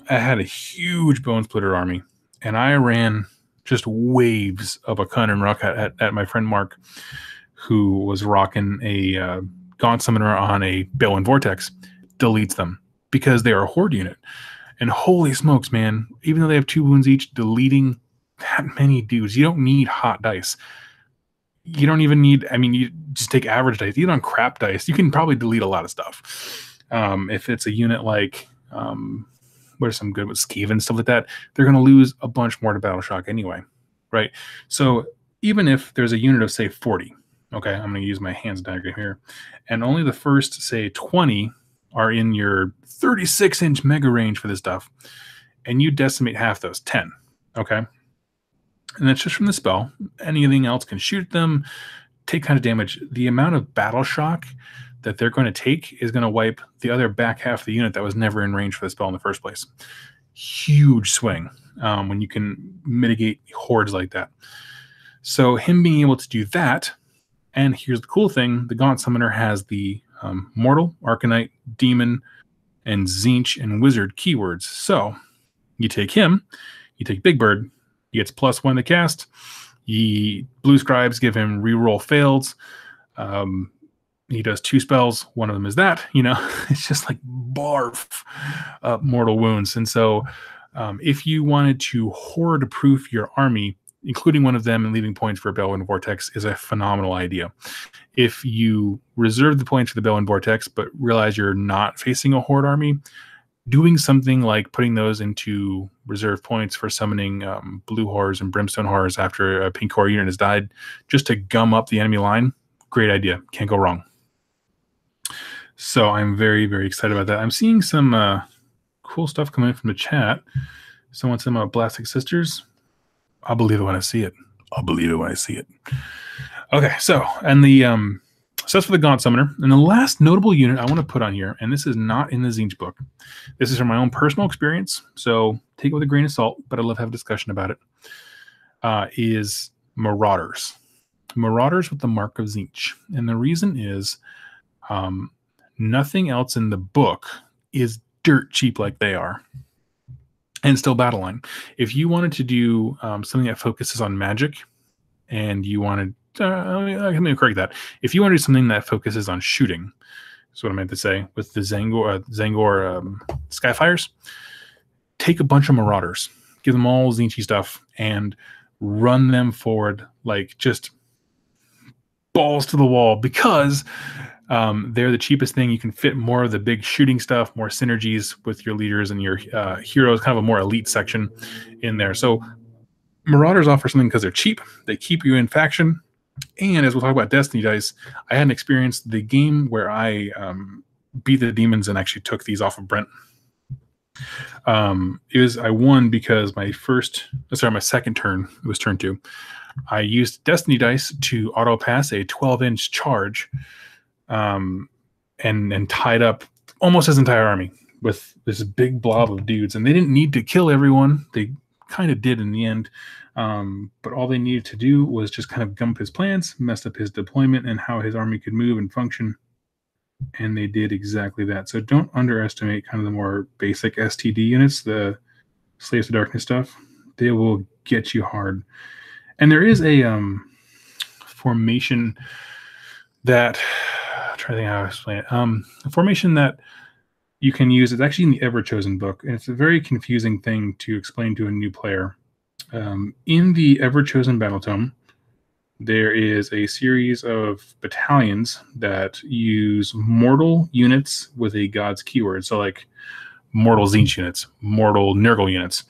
had a huge Bone Splitter army, and I ran just waves of a Kun and Ruck at my friend Mark, who was rocking a Gaunt Summoner on a Balewind Vortex. Deletes them because they are a horde unit. And holy smokes, man, even though they have 2 wounds each, deleting that many dudes, you don't need hot dice. You don't even need, you just take average dice. Even on crap dice, you can probably delete a lot of stuff. If it's a unit like, what are some good with Skaven and stuff like that, they're going to lose a bunch more to Battle Shock anyway, right? So even if there's a unit of, say, 40, okay, I'm going to use my hands diagram here, and only the first, say, 20 are in your 36-inch mega range for this stuff, and you decimate half those, 10, okay? And that's just from the spell. Anything else can shoot them, take kind of damage. The amount of battle shock that they're going to take is going to wipe the other back half of the unit that was never in range for the spell in the first place. Huge swing when you can mitigate hordes like that. So him being able to do that, and here's the cool thing, the Gaunt Summoner has the Mortal, Arcanite, Demon, and Tzeentch and Wizard keywords. So you take him, you take Big Bird, he gets +1 to cast. Blue Scribes give him reroll failed. He does 2 spells. One of them is that. It's just like barf mortal wounds. And so if you wanted to horde proof your army, including one of them and leaving points for a Bellwind Vortex is a phenomenal idea. If you reserve the points for the Bellwind Vortex, but realize you're not facing a Horde army, doing something like putting those into reserve points for summoning blue horrors and brimstone horrors after a pink horror unit has died, just to gum up the enemy line, great idea. Can't go wrong. So I'm very, very excited about that. I'm seeing some cool stuff coming in from the chat. Someone said about Blastic Sisters. I'll believe it when I see it. I'll believe it when I see it. Okay, so, and the, so that's for the Gaunt Summoner. And the last notable unit I want to put on here, and this is not in the Tzeentch book. This is from my own personal experience, so take it with a grain of salt, but I'd love to have a discussion about it, is Marauders. Marauders with the Mark of Tzeentch. And the reason is nothing else in the book is dirt cheap like they are. And still battle line. If you wanted to do something that focuses on magic, and you wanted, let me correct that. If you want to do something that focuses on shooting, is what I meant to say, with the Zangor Skyfires, take a bunch of Marauders, give them all Tzeentchy stuff, and run them forward like just balls to the wall, because they're the cheapest thing. You can fit more of the big shooting stuff, more synergies with your leaders and your heroes, kind of a more elite section in there. So Marauders offer something because they're cheap. They keep you in faction. And as we'll talk about Destiny Dice, I had an experience, the game where I beat the demons and actually took these off of Brent. I won because my second turn, it was turn 2. I used Destiny Dice to auto pass a 12-inch charge, and tied up almost his entire army with this big blob of dudes. And they didn't need to kill everyone. They kind of did in the end. But all they needed to do was just kind of gum up his plans, mess up his deployment and how his army could move and function. And they did exactly that. So don't underestimate kind of the more basic STD units, the Slaves to Darkness stuff. They will get you hard. And there is a formation that, I'm trying to think how to explain it. A formation that you can use. It's actually in the Everchosen book, and it's a very confusing thing to explain to a new player. In the Everchosen Battle Tome, there is a series of battalions that use mortal units with a god's keyword. So like mortal Tzeentch units, mortal Nurgle units.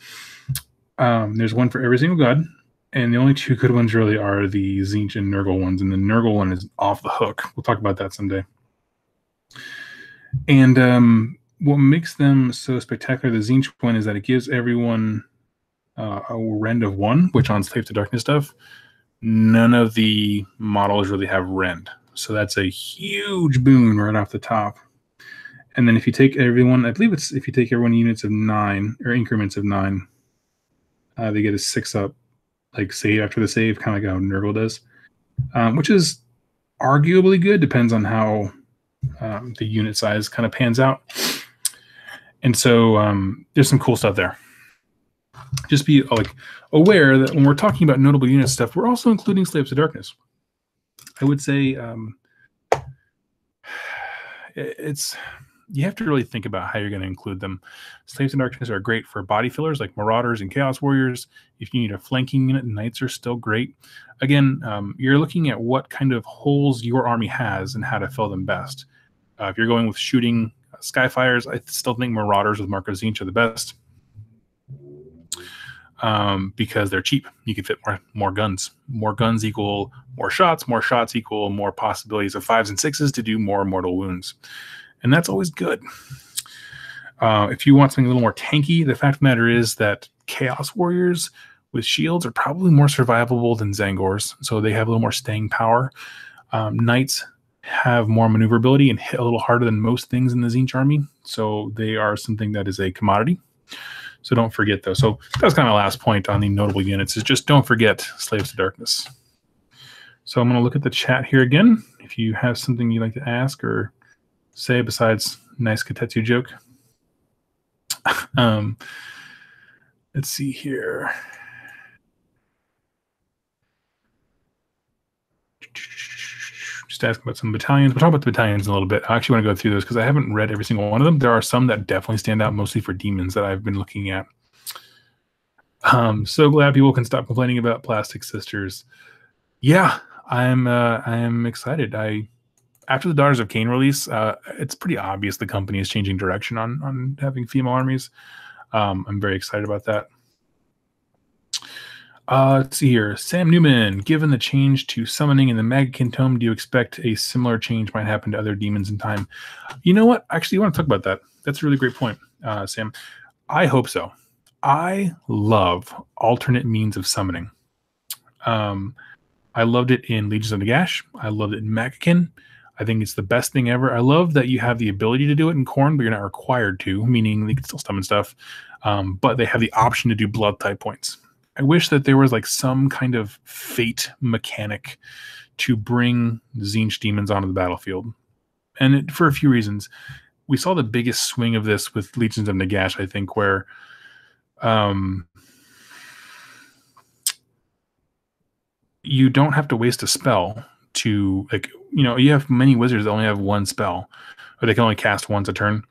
There's one for every single god. And the only two good ones really are the Tzeentch and Nurgle ones. And the Nurgle one is off the hook. We'll talk about that someday. And what makes them so spectacular, the Tzeentch one, is that it gives everyone a rend of 1, which on Slave to Darkness stuff, none of the models really have rend. So that's a huge boon right off the top. And then if you take everyone, I believe it's if you take everyone units of 9, or increments of 9, they get a 6-up. Like save after the save, kind of like how Nurgle does, which is arguably good. Depends on how the unit size kind of pans out. And so there's some cool stuff there. Just be like aware that when we're talking about notable unit stuff, we're also including Slaves to Darkness. I would say you have to really think about how you're going to include them. Slaves to Darkness are great for body fillers like Marauders and Chaos Warriors. If you need a flanking unit, Knights are still great. Again, you're looking at what kind of holes your army has and how to fill them best. If you're going with shooting Skyfires, I still think Marauders with Mark of Tzeentch are the best because they're cheap. You can fit more guns. More guns equal more shots equal more possibilities of 5s and 6s to do more mortal wounds. And that's always good. If you want something a little more tanky, the fact of the matter is that Chaos Warriors with shields are probably more survivable than Zangors, so they have a little more staying power. Knights have more maneuverability and hit a little harder than most things in the Tzeentch army, so they are something that is a commodity. So don't forget those. So that's kind of my last point on the notable units, is just don't forget Slaves to Darkness. So I'm going to look at the chat here again. If you have something you'd like to ask or say besides nice Katetsu joke. Let's see here. Just asking about some battalions. We'll talk about the battalions in a little bit. I actually want to go through those because I haven't read every single one of them. There are some that definitely stand out, mostly for demons, that I've been looking at. So glad people can stop complaining about plastic sisters. Yeah, I'm excited. After the Daughters of Cain release, it's pretty obvious the company is changing direction on having female armies. I'm very excited about that. Let's see here. Sam Newman, given the change to summoning in the Magakin Tome, do you expect a similar change might happen to other demons in time? You know what? Actually, I want to talk about that. That's a really great point, Sam. I hope so. I love alternate means of summoning. I loved it in Legions of Nagash. I loved it in Magakin. I think it's the best thing ever. I love that you have the ability to do it in Khorne, but you're not required to, meaning they can still summon stuff. But they have the option to do blood type points. I wish that there was like some kind of fate mechanic to bring Tzeentch demons onto the battlefield. And for a few reasons. We saw the biggest swing of this with Legions of Nagash, I think, where you don't have to waste a spell to, like, you have many wizards that only have one spell, or they can only cast once a turn.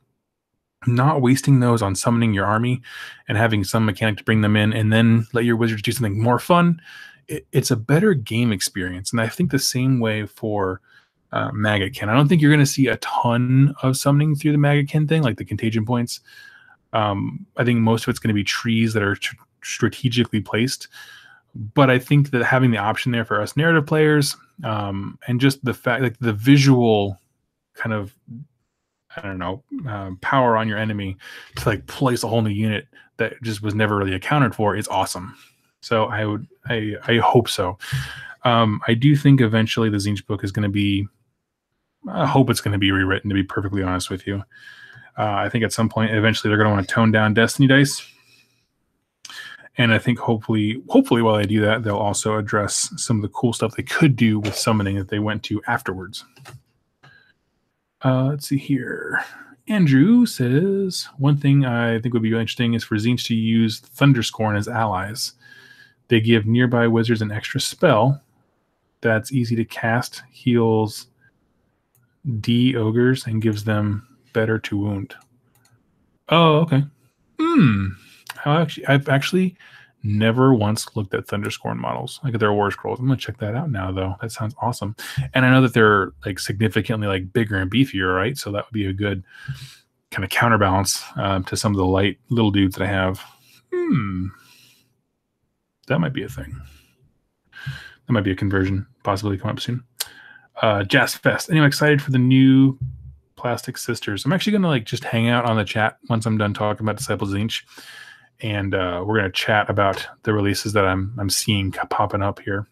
Not wasting those on summoning your army and having some mechanic to bring them in and then let your wizards do something more fun. It's a better game experience. And I think the same way for Magakin. I don't think you're going to see a ton of summoning through the Magakin thing, like the contagion points. I think most of it's going to be trees that are strategically placed. But I think that having the option there for us narrative players, and just the fact, like the visual kind of, I don't know, power on your enemy to like place a whole new unit that just was never really accounted for is awesome. So I hope so. I do think eventually the Tzeentch book is going to be, I hope it's going to be rewritten, to be perfectly honest with you. I think at some point, eventually they're going to want to tone down Destiny dice. And I think hopefully while they do that, they'll also address some of the cool stuff they could do with summoning that they went to afterwards. Let's see here. Andrew says, one thing I think would be really interesting is for Tzeentch to use Thunderscorn as allies. They give nearby wizards an extra spell that's easy to cast, heals D ogres, and gives them better to wound. Oh, okay. I've actually never once looked at Thunderscorn models, like at their War Scrolls. I'm gonna check that out now, though. That sounds awesome. And I know that they're like significantly like bigger and beefier, right? So that would be a good kind of counterbalance to some of the light little dudes that I have. That might be a thing. That might be a conversion possibly come up soon. Jazz Fest. Anyway, excited for the new Plastic Sisters. I'm actually gonna like just hang out on the chat once I'm done talking about Disciples of Tzeentch. And we're going to chat about the releases that I'm seeing popping up here.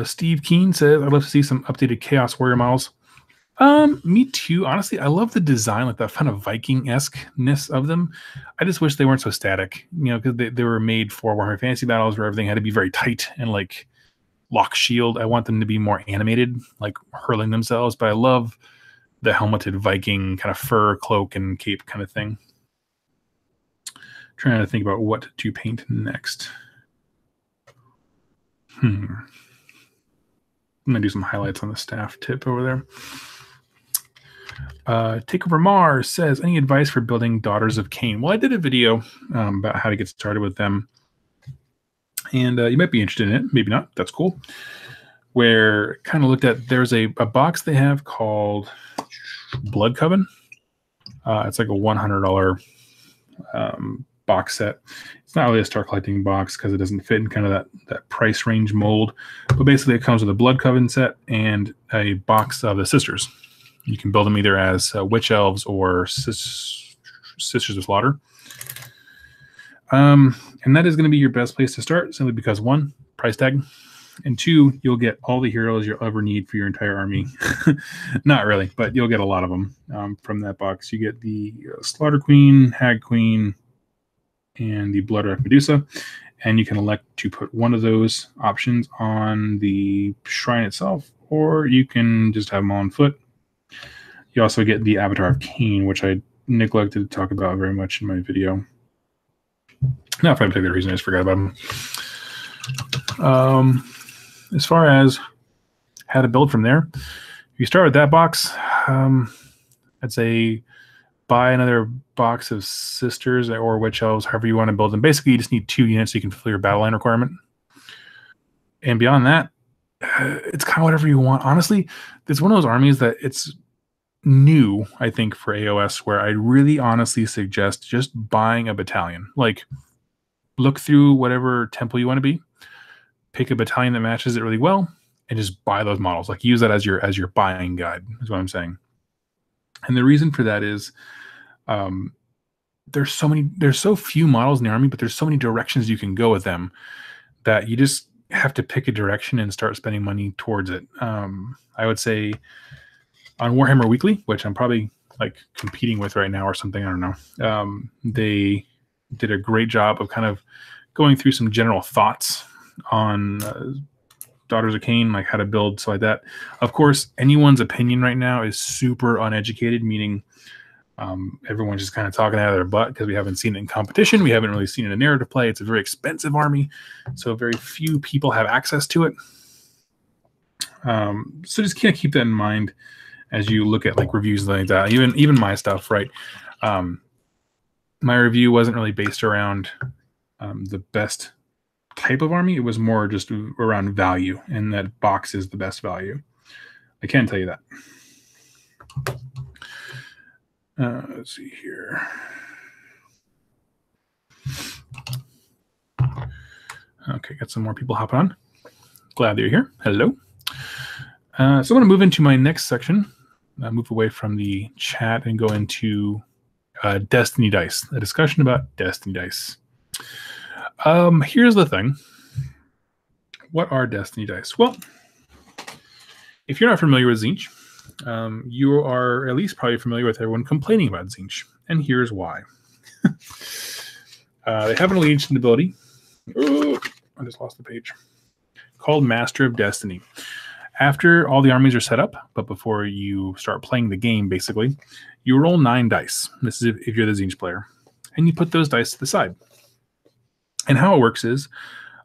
Steve Keen says, I'd love to see some updated Chaos Warrior models. Me too. Honestly, I love the design, like that kind of Viking-esque-ness of them. I just wish they weren't so static, because they were made for Warhammer Fantasy battles where everything had to be very tight and like lock shield. I want them to be more animated, like hurling themselves. But I love the helmeted Viking kind of fur cloak and cape kind of thing. Trying to think about what to paint next. I'm going to do some highlights on the staff tip over there. Takeover Mars says, any advice for building Daughters of Cain? Well, I did a video about how to get started with them. And you might be interested in it. Maybe not. That's cool. Where kind of looked at, there's a box they have called Blood Coven. It's like a $100 box set. It's not really a Star Collecting box because it doesn't fit in kind of that price range mold. But basically, it comes with a Blood Coven set and a box of the sisters. You can build them either as witch elves or sisters of slaughter. And that is going to be your best place to start, simply because 1, price tag, and 2, you'll get all the heroes you'll ever need for your entire army. Not really, but you'll get a lot of them from that box. You get the Slaughter Queen, Hag Queen, and the Bloodwrack Medusa, and you can elect to put one of those options on the shrine itself, or you can just have them on foot. You also get the Avatar of Cain, which I neglected to talk about very much in my video. Not for any particular reason, I just forgot about them. As far as how to build from there, if you start with that box, I'd say buy another box of sisters or witch elves, however you want to build them. Basically, you just need 2 units so you can fulfill your battle line requirement. And beyond that, it's kind of whatever you want. Honestly, it's one of those armies that it's new, I think, for AOS, where I really honestly suggest just buying a battalion. Like, look through whatever temple you want to be, pick a battalion that matches it really well, and just buy those models. Like, use that as your buying guide, is what I'm saying. And the reason for that is there's so few models in the army, but there's so many directions you can go with them that you just have to pick a direction and start spending money towards it. I would say on Warhammer Weekly, which I'm probably like competing with right now or something, I don't know. They did a great job of kind of going through some general thoughts on Daughters of Cain, like how to build, so like that. Of course, anyone's opinion right now is super uneducated, meaning everyone's just kind of talking out of their butt because we haven't seen it in competition. We haven't really seen it in narrative play. It's a very expensive army, so very few people have access to it. So just kind of keep that in mind as you look at like reviews like that. Even my stuff, right? My review wasn't really based around the best type of army. It was more just around value, and that box is the best value. I can tell you that. Let's see here. Okay, got some more people hopping on. Glad that you're here. Hello. So I'm going to move into my next section. Move away from the chat and go into Destiny Dice, a discussion about Destiny Dice. Here's the thing. What are Destiny Dice? Well, if you're not familiar with Tzeentch, you are at least probably familiar with everyone complaining about Tzeentch, and here's why. They have an allegiance ability. Oh, I just lost the page. Called Master of Destiny. After all the armies are set up, but before you start playing the game, basically, you roll 9 dice. This is if you're the Tzeentch player. And you put those dice to the side. And how it works is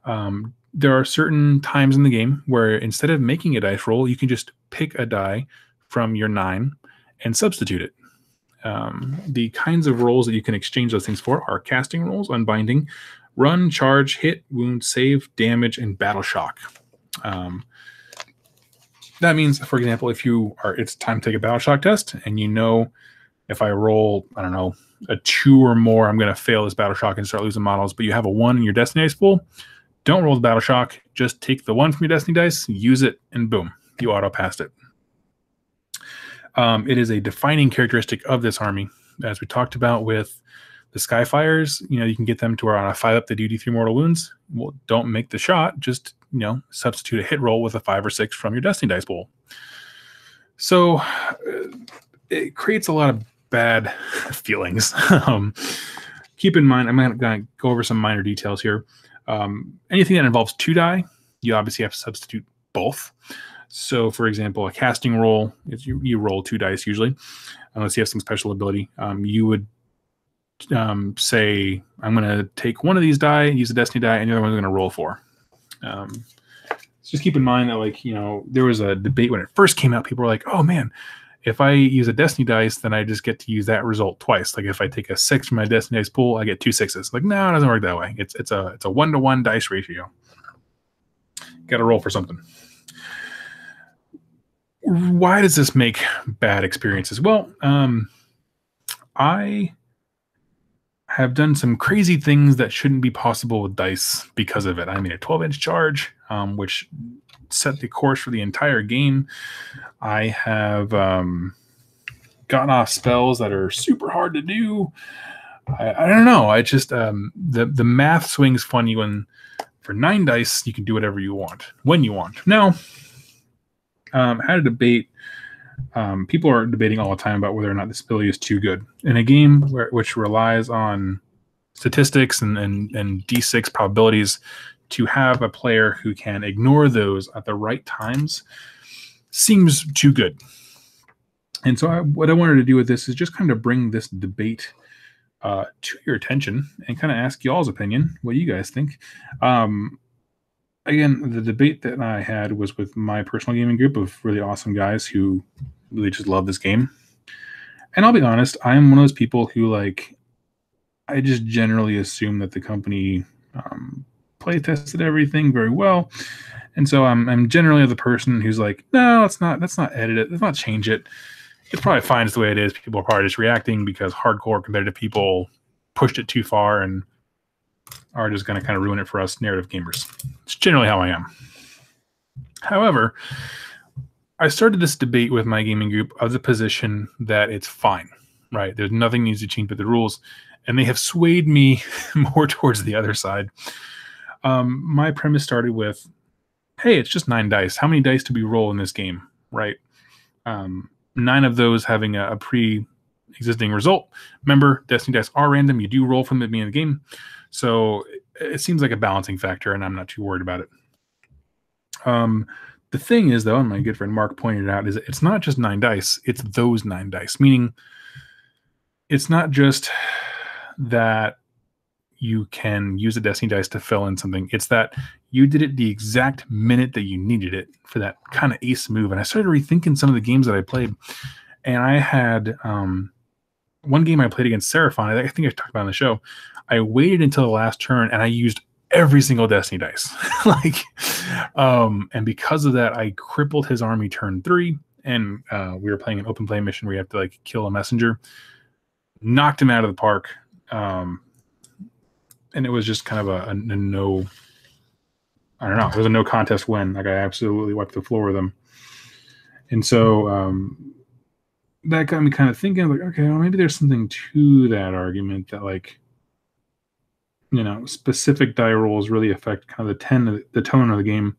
there are certain times in the game where instead of making a dice roll, you can just pick a die from your 9 and substitute it. The kinds of rolls that you can exchange those things for are casting rolls, unbinding, run, charge, hit, wound, save, damage, and battle shock. That means, for example, if it's time to take a battle shock test, and you know if I roll, I don't know, a 2 or more, I'm going to fail this battle shock and start losing models, but you have a 1 in your Destiny Dice pool, don't roll the battle shock, just take the 1 from your Destiny Dice, use it, and boom, you auto-passed it. It is a defining characteristic of this army. As we talked about with the Skyfires, you can get them to where on a 5 up they do D3 mortal wounds. Well, don't make the shot, just substitute a hit roll with a 5 or 6 from your Destiny Dice pool. So it creates a lot of bad feelings. Keep in mind, I'm going to go over some minor details here. Anything that involves 2 die, you obviously have to substitute both. So, for example, a casting roll, you roll 2 dice usually, unless you have some special ability. You would say, I'm going to take one of these die, use the Destiny die, and the other one's going to roll 4. So just keep in mind that, there was a debate when it first came out. People were like, oh man, if I use a Destiny dice, then I just get to use that result twice. Like if I take a 6 from my Destiny dice pool, I get 2 6s. Like, no, it doesn't work that way. It's a 1-to-1 dice ratio. Got to roll for something. Why does this make bad experiences? Well, I have done some crazy things that shouldn't be possible with dice because of it. I made a 12-inch charge, which set the course for the entire game. I have gotten off spells that are super hard to do. I don't know. I just the math swings funny when for 9 dice you can do whatever you want when you want. Now, had a debate. People are debating all the time about whether or not this ability is too good in a game which relies on statistics and D6 probabilities. To have a player who can ignore those at the right times seems too good. And so what I wanted to do with this is just kind of bring this debate to your attention and kind of ask y'all's opinion, what you guys think. Again, the debate that I had was with my personal gaming group of really awesome guys who really just love this game. And I'll be honest, I'm one of those people who, like, I just generally assume that the company play tested everything very well. And so I'm generally the person who's like, no, let's not edit it. Let's not change it. It's probably fine as the way it is. People are probably just reacting because hardcore competitive people pushed it too far and are just going to kind of ruin it for us narrative gamers. It's generally how I am. However, I started this debate with my gaming group of the position that it's fine, right? There's nothing needs to change but the rules. And they have swayed me more towards the other side. My premise started with, hey, it's just 9 dice. How many dice do we roll in this game, right? 9 of those having a pre-existing result. Remember, Destiny dice are random. You do roll from the beginning of the game. So it seems like a balancing factor, and I'm not too worried about it. The thing is, though, and my good friend Mark pointed out, is that it's not just 9 dice. It's those 9 dice, meaning it's not just that you can use a Destiny dice to fill in something. It's that you did it the exact minute that you needed it for that kind of ace move. And I started rethinking some of the games that I played. And I had one game I played against Seraphon. I think I talked about on the show. I waited until the last turn and I used every single Destiny dice. And because of that, I crippled his army turn 3. And we were playing an open play mission where you have to like kill a messenger. Knocked him out of the park. And it was just kind of a no, I don't know. It was a no contest win. Like I absolutely wiped the floor with them. And so that got me kind of thinking, like, okay, well, maybe there's something to that argument that, like, you know, specific die rolls really affect kind of the tone of the game.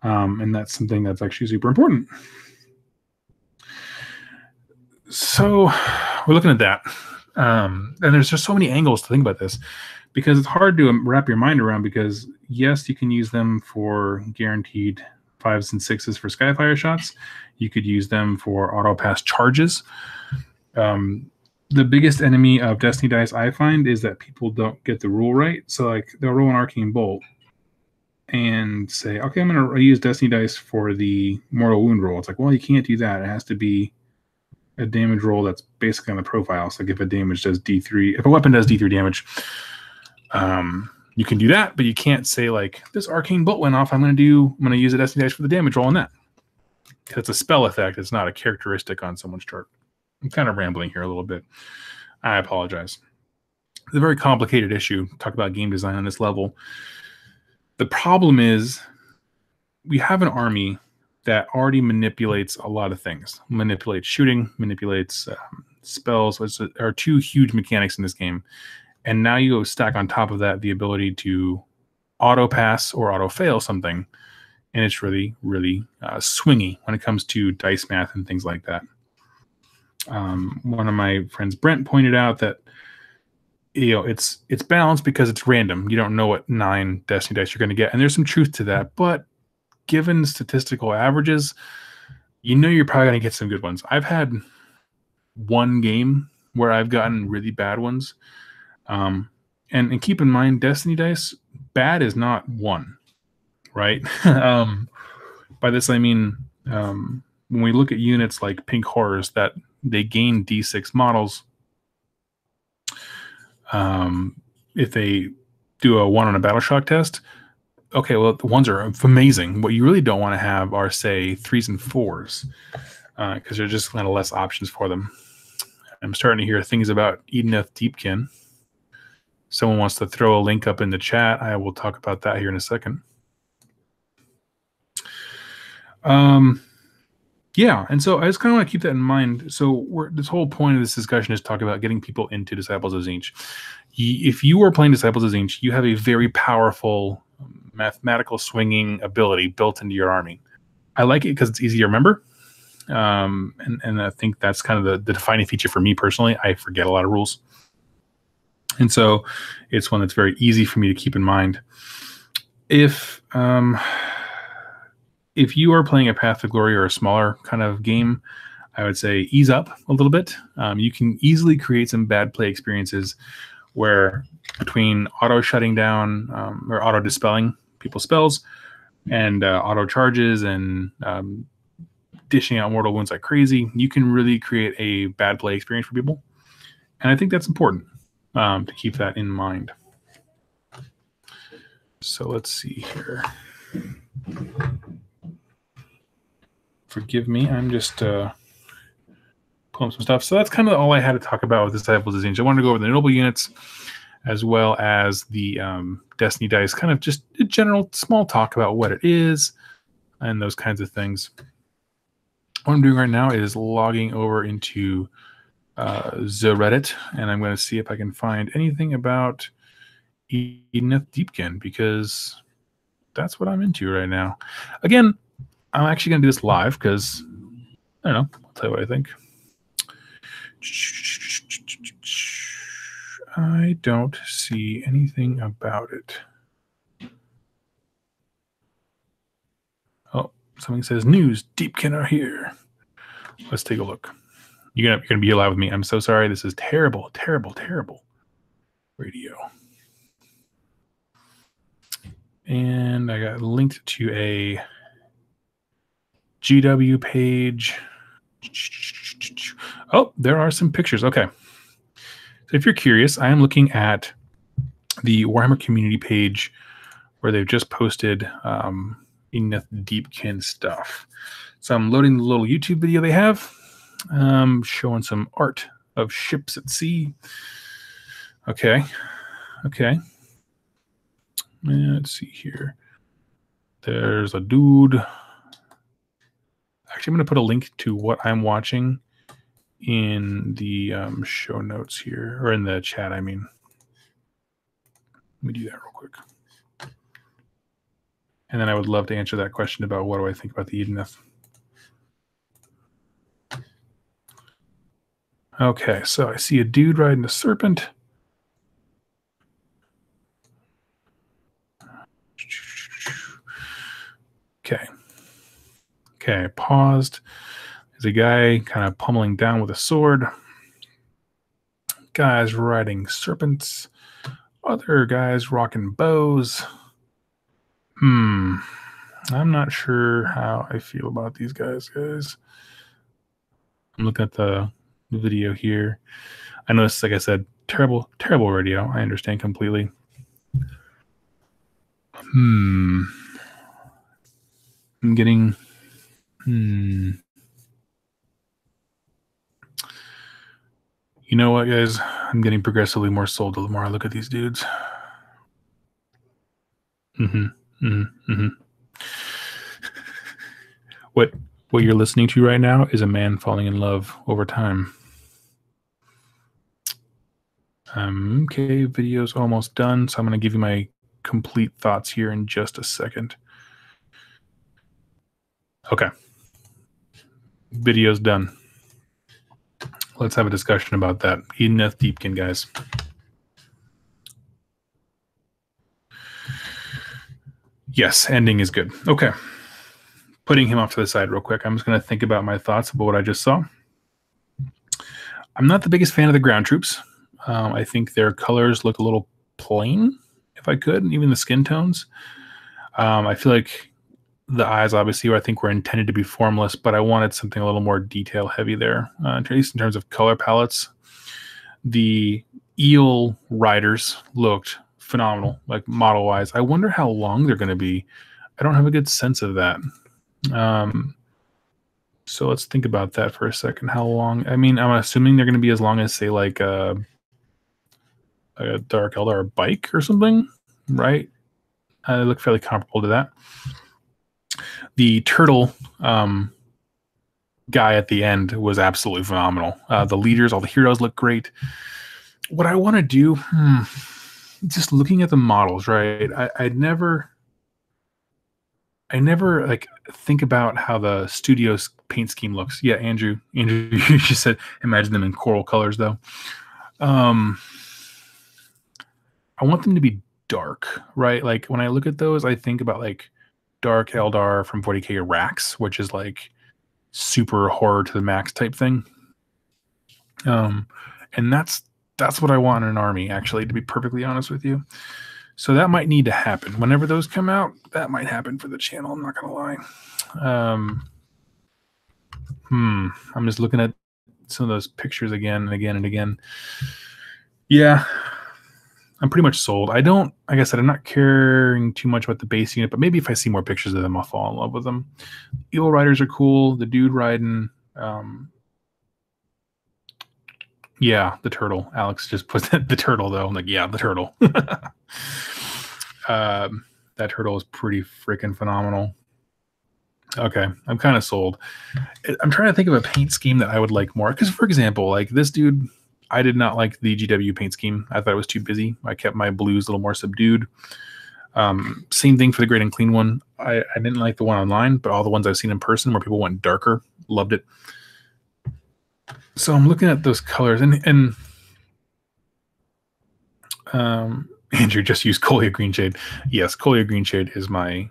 And that's something that's actually super important. So we're looking at that. And there's just so many angles to think about this because it's hard to wrap your mind around because, yes, you can use them for guaranteed 5s and 6s for Skyfire shots. You could use them for auto pass charges. The biggest enemy of Destiny dice I find is that people don't get the rule right. So like they'll roll an Arcane Bolt and say, okay, I'm going to use Destiny dice for the mortal wound roll. It's like, well, you can't do that. It has to be a damage roll that's basically on the profile. So like if a damage does D3, if a weapon does D3 damage, you can do that, but you can't say like this Arcane Bolt went off. I'm going to use a Destiny dice for the damage roll on that. It's a spell effect. It's not a characteristic on someone's chart. I'm kind of rambling here a little bit. I apologize. It's a very complicated issue. Talk about game design on this level. The problem is we have an army that already manipulates a lot of things. Manipulates shooting, manipulates spells, which are 2 huge mechanics in this game. And now you go stack on top of that the ability to auto pass or auto fail something. And it's really, really swingy when it comes to dice math and things like that. One of my friends, Brent, pointed out that it's balanced because it's random. You don't know what 9 Destiny dice you're going to get. And there's some truth to that. But given statistical averages, you know you're probably going to get some good ones. I've had one game where I've gotten really bad ones. And keep in mind, Destiny dice, bad is not 1, right? By this, I mean, when we look at units like Pink Horrors, that they gain D6 models, if they do a 1 on a battle shock test, okay, well, the 1s are amazing. What you really don't want to have are, say, 3s and 4s, because there's just kind of less options for them. I'm starting to hear things about Edith Deepkin. Someone wants to throw a link up in the chat. I will talk about that here in a second. Yeah, and so I just kind of want to keep that in mind. So this whole point of this discussion is talking about getting people into Disciples of Tzeentch. If you are playing Disciples of Tzeentch, you have a very powerful mathematical swinging ability built into your army. I like it because it's easy to remember. And I think that's kind of the defining feature for me personally. I forget a lot of rules. And so it's one that's very easy for me to keep in mind. If you are playing a Path to Glory or a smaller kind of game, I would say ease up a little bit. You can easily create some bad play experiences where between auto shutting down or auto dispelling people's spells and auto charges and dishing out mortal wounds like crazy, you can really create a bad play experience for people. And I think that's important to keep that in mind. So let's see here. Forgive me, I'm just pulling up some stuff. So that's kind of all I had to talk about with Disciples of Tzeentch. I wanted to go over the noble units as well as the Destiny dice, kind of just a general small talk about what it is and those kinds of things. What I'm doing right now is logging over into the Reddit, and I'm going to see if I can find anything about Deepkin, because that's what I'm into right now. Again, I'm actually going to do this live because, I don't know, I'll tell you what I think. I don't see anything about it. Oh, something says news. Deepkin are here. Let's take a look. You're gonna be here live with me. I'm so sorry. This is terrible, terrible, terrible radio. And I got linked to a GW page. Oh, there are some pictures. Okay. So if you're curious, I am looking at the Warhammer community page where they've just posted enough Deepkin stuff. So I'm loading the little YouTube video they have, showing some art of ships at sea. Okay. Okay. Let's see here. There's a dude. Actually, I'm going to put a link to what I'm watching in the show notes here, or in the chat, I mean. Let me do that real quick. And then I would love to answer that question about what do I think about the Edeneth. Okay, so I see a dude riding a serpent. Okay. Okay, I paused. There's a guy kind of pummeling down with a sword. Guys riding serpents. Other guys rocking bows. I'm not sure how I feel about these guys. I'm looking at the video here. I know it's, like I said, terrible, terrible radio. I understand completely. I'm getting... You know what, guys? I'm getting progressively more sold the more I look at these dudes. What you're listening to right now is a man falling in love over time. Okay, video's almost done, so I'm going to give you my complete thoughts here in just a second. Okay. Video's done. Let's have a discussion about that. Edeneth Deepkin, guys. Yes, ending is good. Okay. Putting him off to the side real quick. I'm just going to think about my thoughts about what I just saw. I'm not the biggest fan of the ground troops. I think their colors look a little plain, if I could, and even the skin tones. I feel like the eyes, obviously, I think were intended to be formless, but I wanted something a little more detail heavy there, at least in terms of color palettes. The eel riders looked phenomenal, like model-wise. I wonder how long they're going to be. I don't have a good sense of that. So let's think about that for a second. How long? I mean, I'm assuming they're going to be as long as, say, like a Dark Eldar bike or something, right? They look fairly comparable to that. The turtle guy at the end was absolutely phenomenal. The leaders, all the heroes look great. What I want to do, just looking at the models, right? I never like think about how the studio's paint scheme looks. Yeah, Andrew, you just said imagine them in coral colors, though. I want them to be dark, right? Like when I look at those, I think about like Dark Eldar from 40k Rax, which is like super horror to the max type thing. And that's what I want in an army, actually, to be perfectly honest with you. So that might need to happen. Whenever those come out, that might happen for the channel. I'm not going to lie. I'm just looking at some of those pictures again and again and again. Yeah, I'm pretty much sold. Like I said, I'm not caring too much about the base unit, but maybe if I see more pictures of them, I'll fall in love with them. Evil Riders are cool. The dude riding, yeah, the turtle. Alex just put the turtle though. I'm like, yeah, the turtle. That turtle is pretty freaking phenomenal. Okay, I'm kind of sold. I'm trying to think of a paint scheme that I would like more. Because, for example, like this dude, I did not like the GW paint scheme. I thought it was too busy. I kept my blues a little more subdued. Same thing for the Great and Clean one. I didn't like the one online, but all the ones I've seen in person where people went darker, loved it. So I'm looking at those colors, and Andrew just used Colia Green Shade. Yes, Colia Green Shade is my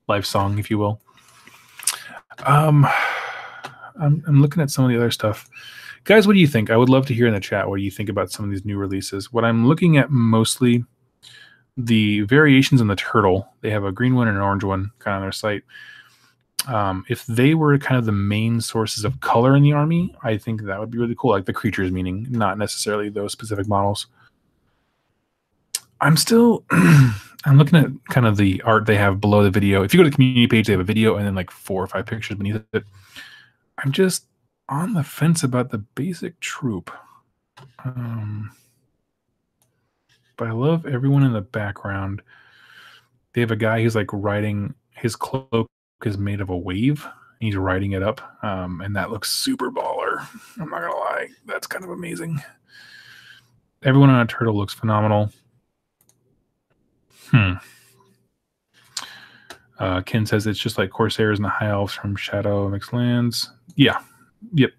life song, if you will. I'm looking at some of the other stuff. Guys, what do you think? I would love to hear in the chat what you think about some of these new releases. What I'm looking at mostly, the variations on the turtle. They have a green one and an orange one kind of on their site. If they were kind of the main sources of color in the army, I think that would be really cool. Like the creatures, meaning not necessarily those specific models. I'm still, I'm looking at kind of the art they have below the video. If you go to the community page, they have a video and then like 4 or 5 pictures beneath it. I'm just on the fence about the basic troop. But I love everyone in the background. They have a guy who's like riding, his cloak is made of a wave. He's riding it up, and that looks super baller. I'm not gonna lie, that's kind of amazing. Everyone on a turtle looks phenomenal. Ken says it's just like Corsairs and the High Elves from Shadow Mixed Lands. Yeah. Yep.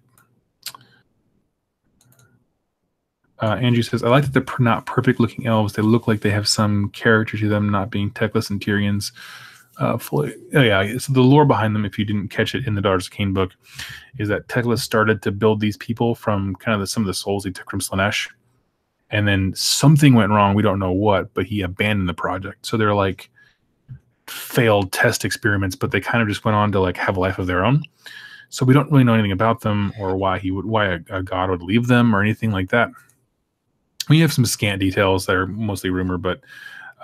Andrew says, I like that they're not perfect-looking elves. They look like they have some character to them, not being Teclis and Tyrians. Yeah, so the lore behind them, if you didn't catch it in the Daughters of Cain book, is that Teclis started to build these people from kind of some of the souls he took from Slaanesh. And then something went wrong. We don't know what, but he abandoned the project. So they're like failed test experiments, but they kind of just went on to like have a life of their own. So we don't really know anything about them or why a god would leave them or anything like that. We have some scant details that are mostly rumor, but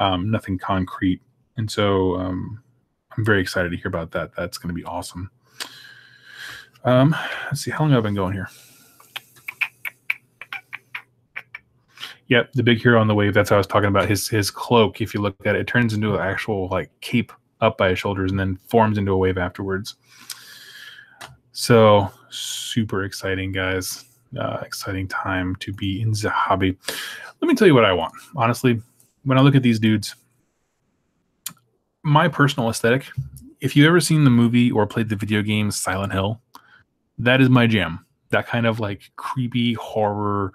nothing concrete. And so I'm very excited to hear about that. That's going to be awesome. Let's see, how long have I been going here? Yep, the big hero on the wave. That's how I was talking about. His cloak, if you look at it, it turns into an actual like cape up by his shoulders and then forms into a wave afterwards. So super exciting, guys. Exciting time to be in the hobby. Let me tell you what I want. Honestly, when I look at these dudes, my personal aesthetic, if you've ever seen the movie or played the video game Silent Hill, that is my jam. That kind of like creepy horror,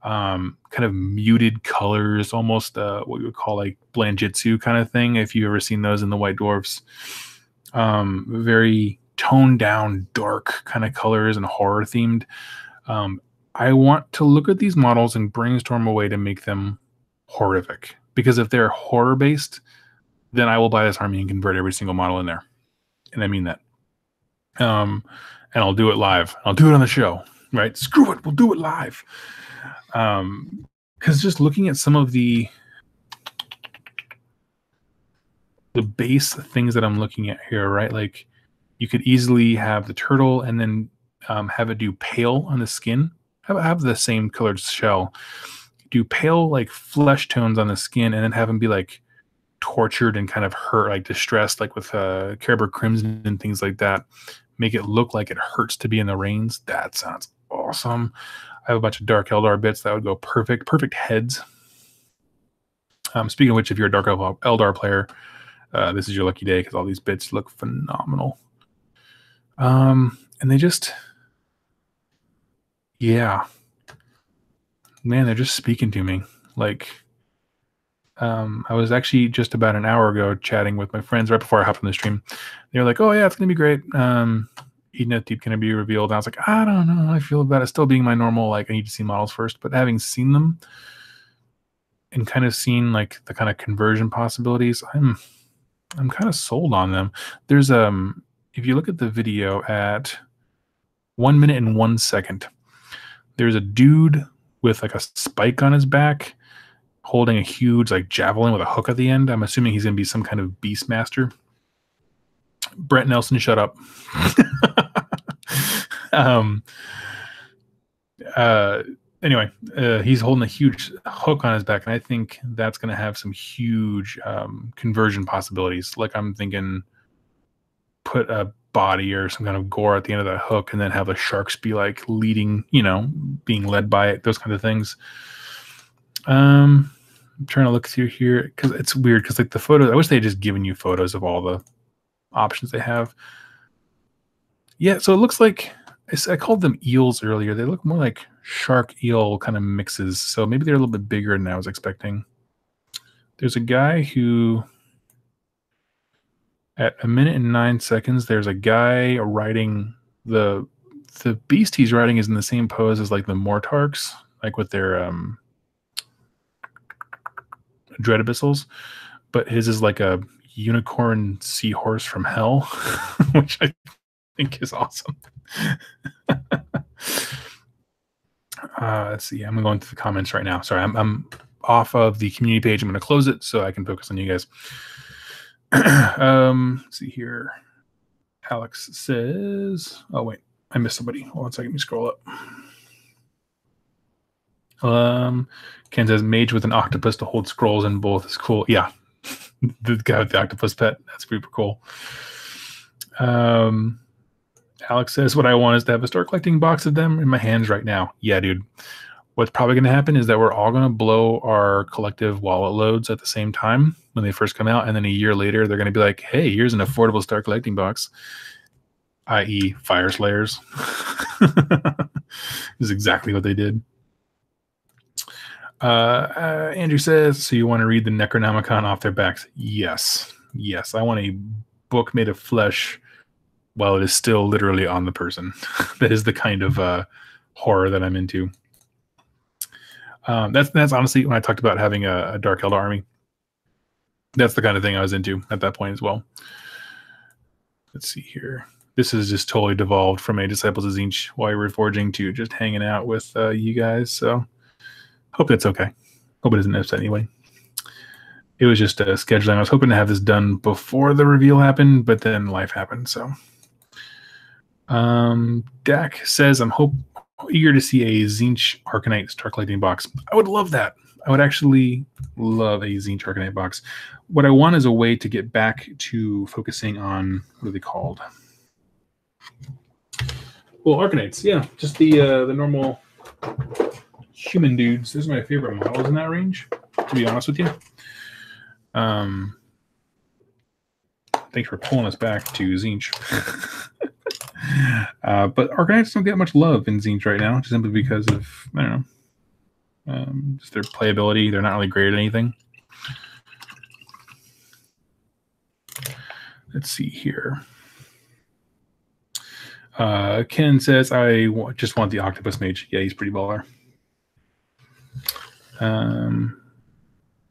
kind of muted colors, almost what we would call like Blanjitsu kind of thing. If you've ever seen those in the White Dwarfs, very toned down, dark kind of colors and horror themed. I want to look at these models and brainstorm a way to make them horrific. Because if they're horror based, then I will buy this army and convert every single model in there. And I mean that. And I'll do it live. I'll do it on the show, right? Screw it. We'll do it live. Because just looking at some of the base things that I'm looking at here, right? Like you could easily have the turtle and then have it do pale on the skin. Have the same colored shell. Do pale like flesh tones on the skin and then have them be like tortured and kind of hurt, like distressed, like with Caribou Crimson and things like that. Make it look like it hurts to be in the reins. That sounds awesome. I have a bunch of Dark Eldar bits that would go perfect. Perfect heads. Speaking of which, if you're a Dark Eldar player, this is your lucky day because all these bits look phenomenal. And they just, yeah, man, they're just speaking to me. Like, I was actually just about an hour ago chatting with my friends right before I hopped on the stream. They were like, "Oh yeah, it's gonna be great. Eden Deep gonna be revealed." And I was like, "I don't know how I feel about it." Still being my normal, like I need to see models first, but having seen them and kind of seen like the kind of conversion possibilities, I'm kind of sold on them. There's if you look at the video at 1 minute and 1 second, there's a dude with like a spike on his back holding a huge like javelin with a hook at the end. I'm assuming he's going to be some kind of beastmaster. Brent Nelson, shut up. Anyway, he's holding a huge hook on his back, and I think that's going to have some huge conversion possibilities. Like I'm thinking put a body or some kind of gore at the end of that hook and then have the sharks be like leading, being led by it, those kind of things. I'm trying to look through here because it's weird because like the photos, I wish they had just given you photos of all the options they have. Yeah, so it looks like I called them eels earlier. They look more like shark eel kind of mixes. So maybe they're a little bit bigger than I was expecting. There's a guy who, at 1 minute and 9 seconds, there's a guy riding the beast he's riding is in the same pose as like the Mortarks, like with their dread abyssals, but his is like a unicorn seahorse from hell, which I think is awesome. Let's see. I'm going through the comments right now. Sorry, I'm off of the community page. I'm going to close it so I can focus on you guys. Let's see here. Alex says, oh wait, I missed somebody. Hold on a second, let me scroll up. Ken says mage with an octopus to hold scrolls in both is cool. Yeah. The guy with the octopus pet. That's super cool. Alex says what I want is to have a start collecting box of them in my hands right now. Yeah, dude. What's probably going to happen is that we're all going to blow our collective wallet loads at the same time when they first come out. And then a year later, they're going to be like, hey, here's an affordable start collecting box, i.e. Fire Slayers. This is exactly what they did. Andrew says, so you want to read the Necronomicon off their backs? Yes. Yes. I want a book made of flesh while it is still literally on the person. That is the kind of horror that I'm into. That's honestly when I talked about having a Dark Eldar army. That's the kind of thing I was into at that point as well. Let's see here. This is just totally devolved from a Disciples of Tzeentch while we're forging to just hanging out with you guys. So hope that's okay. Hope it isn't upset anyway. It was just scheduling. I was hoping to have this done before the reveal happened, but then life happened. So Dak says, I'm eager to see a Tzeentch Arcanite start collecting box. I would love that. I would actually love a Tzeentch Arcanite box. What I want is a way to get back to focusing on, what are they called? Well, Arcanites, yeah. Just the normal human dudes. Those are my favorite models in that range, to be honest with you. Thanks for pulling us back to Tzeentch. But Arcanites don't get much love in Tzeentch right now, just simply because of, I don't know, just their playability. They're not really great at anything. Let's see here. Ken says, I just want the Octopus Mage. Yeah, he's pretty baller.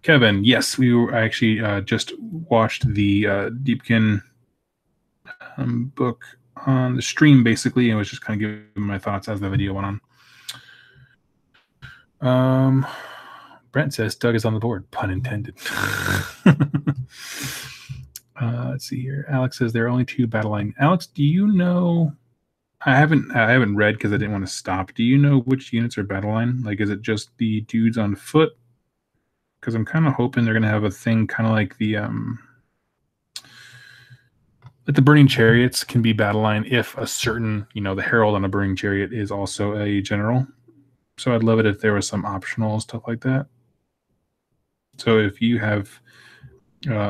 Kevin, yes, I actually just watched the Deepkin book on the stream, basically, and was just kind of giving my thoughts as the video went on. Brent says, Doug is on the board. Pun intended. Let's see here. Alex says, there are only 2 battle line. Alex, do you know... I haven't read because I didn't want to stop. Do you know which units are battle line? Like, is it just the dudes on foot? Because I'm kind of hoping they're going to have a thing kind of like the burning chariots can be battle line if a certain, the herald on a burning chariot is also a general. So I'd love it if there was some optional stuff like that. So if you have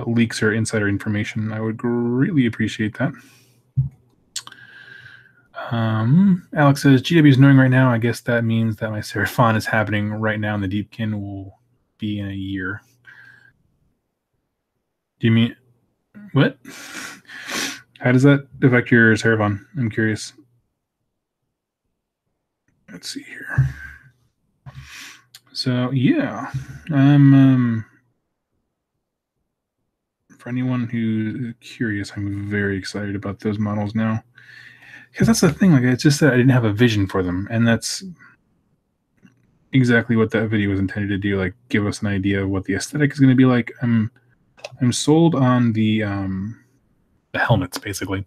leaks or insider information, I would greatly appreciate that. Alex says, GW is knowing right now. I guess that means that my Seraphon is happening right now and the Deepkin will be in a year. Do you mean what? How does that affect your Seraphon? I'm curious. Let's see here. So yeah, I'm For anyone who's curious, I'm very excited about those models now. Because that's the thing, like, it's just that I didn't have a vision for them, and that's exactly what that video was intended to do, like, give us an idea of what the aesthetic is going to be like. I'm sold on the helmets, basically.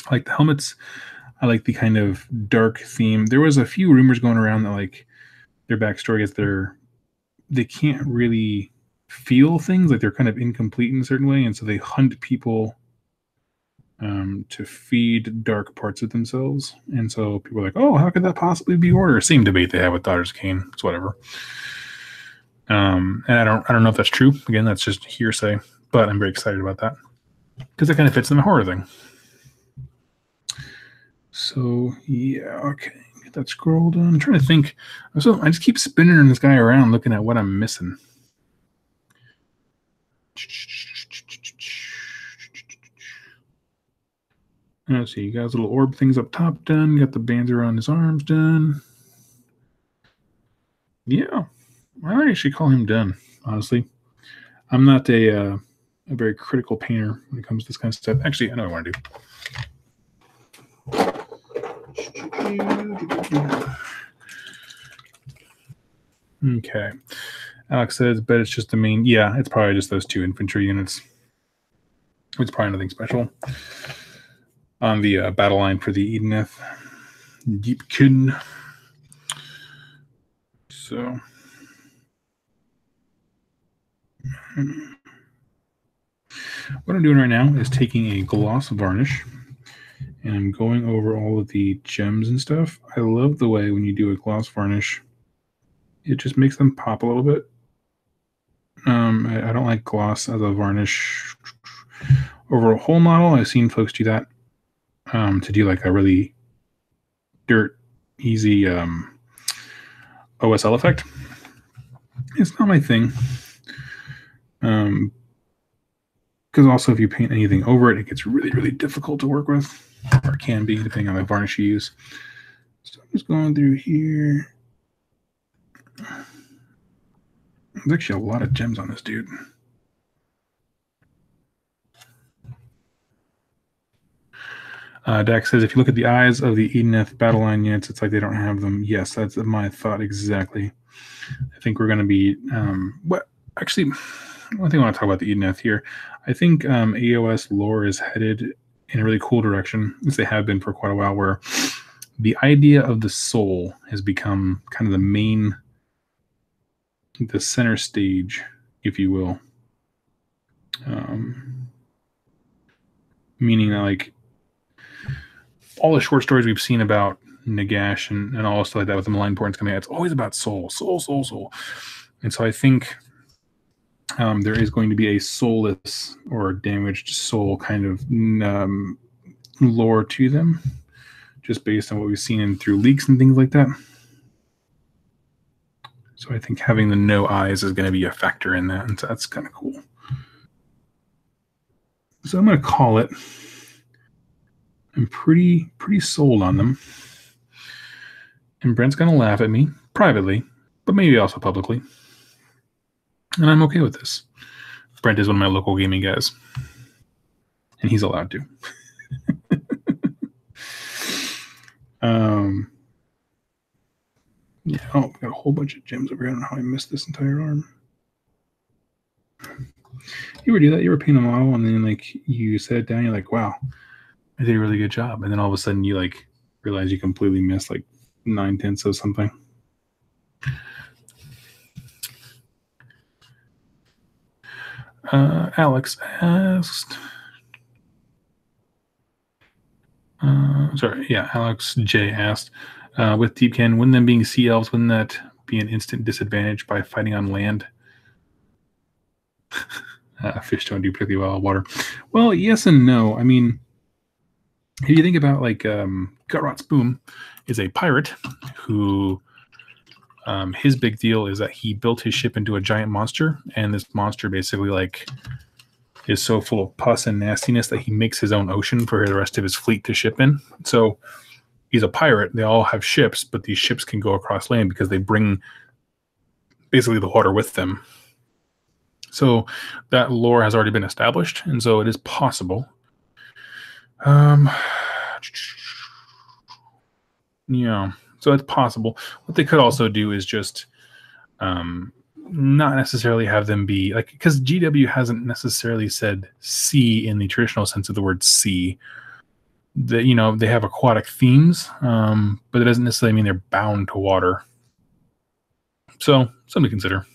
I like the helmets. I like the kind of dark theme. There was a few rumors going around that, like, their backstory is they can't really feel things, like they're kind of incomplete in a certain way, and so they hunt people to feed dark parts of themselves. And so people are like, oh, how could that possibly be order? Same debate they have with Daughters of Cain. It's whatever. And I don't know if that's true. Again, that's just hearsay, but I'm very excited about that because it kind of fits in the horror thing. So yeah, okay, get that scroll done. I'm trying to think. So I just keep spinning this guy around, looking at what I'm missing. Let's see, you got his little orb things up top done. You got the bands around his arms done. Yeah, I would actually call him done, honestly. I'm not a very critical painter when it comes to this kind of stuff. Actually, I know what I want to do. Okay. Alex says, bet it's just the main. Yeah, it's probably just those 2 infantry units. It's probably nothing special. On the battle line for the Edeneth. Deepkin. So. What I'm doing right now is taking a gloss varnish and I'm going over all of the gems and stuff. I love the way when you do a gloss varnish, it just makes them pop a little bit. I don't like gloss as a varnish over a whole model. I've seen folks do that to do like a really dirt easy OSL effect. It's not my thing. Because also if you paint anything over it, it gets really, really difficult to work with, or it can be, depending on the varnish you use. So I'm just going through here. There's actually a lot of gems on this dude. Dax says, if you look at the eyes of the Edeneth battle line units, it's like they don't have them. Yes, that's my thought exactly. I think we're going to be... actually, one thing I want to talk about the Edeneth here. I think AOS lore is headed in a really cool direction, as they have been for quite a while, where the idea of the soul has become kind of the center stage, if you will. Meaning that, like, all the short stories we've seen about Nagash and all stuff like that with the malign portents coming out, it's always about soul. And so I think there is going to be a soulless or damaged soul kind of lore to them, just based on what we've seen through leaks and things like that. So I think having the no eyes is going to be a factor in that, and so that's kind of cool. So I'm going to call it. I'm pretty sold on them. And Brent's going to laugh at me privately, but maybe also publicly. And I'm okay with this. Brent is one of my local gaming guys. And he's allowed to. Yeah, oh, got a whole bunch of gems over here. I don't know how I missed this entire arm. You ever do that? You ever paint a model and then, like, you set it down, you're like, wow, I did a really good job. And then all of a sudden you, like, realize you completely missed, like, 9/10 of something. Alex asked... Alex J asked, with Deepkin, wouldn't them being sea elves, wouldn't that be an instant disadvantage by fighting on land? Fish don't do particularly well in water. Well, yes and no. I mean, if you think about, like, Gutrot's Boom is a pirate who his big deal is that he built his ship into a giant monster, and this monster basically, like, is so full of pus and nastiness that he makes his own ocean for the rest of his fleet to ship in. So he's a pirate. They all have ships, but these ships can go across land because they bring basically the water with them. So that lore has already been established, and so it is possible. Yeah, so it's possible. What they could also do is just not necessarily have them be like, because GW hasn't necessarily said sea in the traditional sense of the word sea. That, you know, they have aquatic themes, but it doesn't necessarily mean they're bound to water. So something to consider.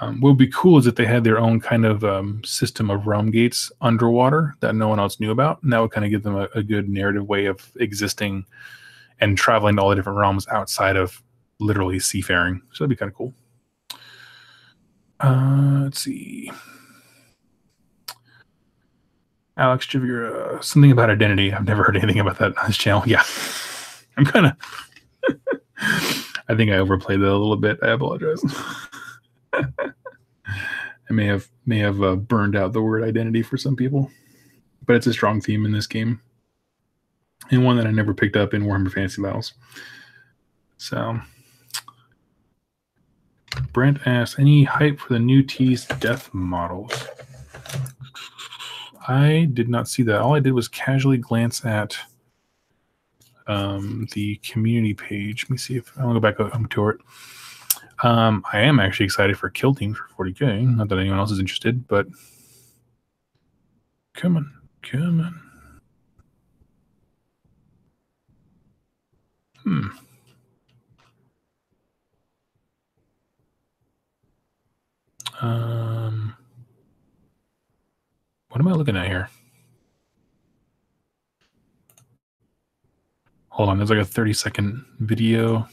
What would be cool is if they had their own kind of system of realm gates underwater that no one else knew about, and that would kind of give them a good narrative way of existing and traveling to all the different realms outside of literally seafaring. So that'd be kind of cool. Let's see. Alex Javier, something about identity. I've never heard anything about that on this channel. Yeah, I'm kind of. I think I overplayed that a little bit. I apologize. I may have burned out the word identity for some people, but it's a strong theme in this game, and one that I never picked up in Warhammer Fantasy Battles. So, Brent asks, any hype for the new T's death models? I did not see that. All I did was casually glance at the community page. Let me see if I want to go back to it. I am actually excited for Kill Team for 40K. Not that anyone else is interested, but come on. What am I looking at here? Hold on, there's like a 30-second video.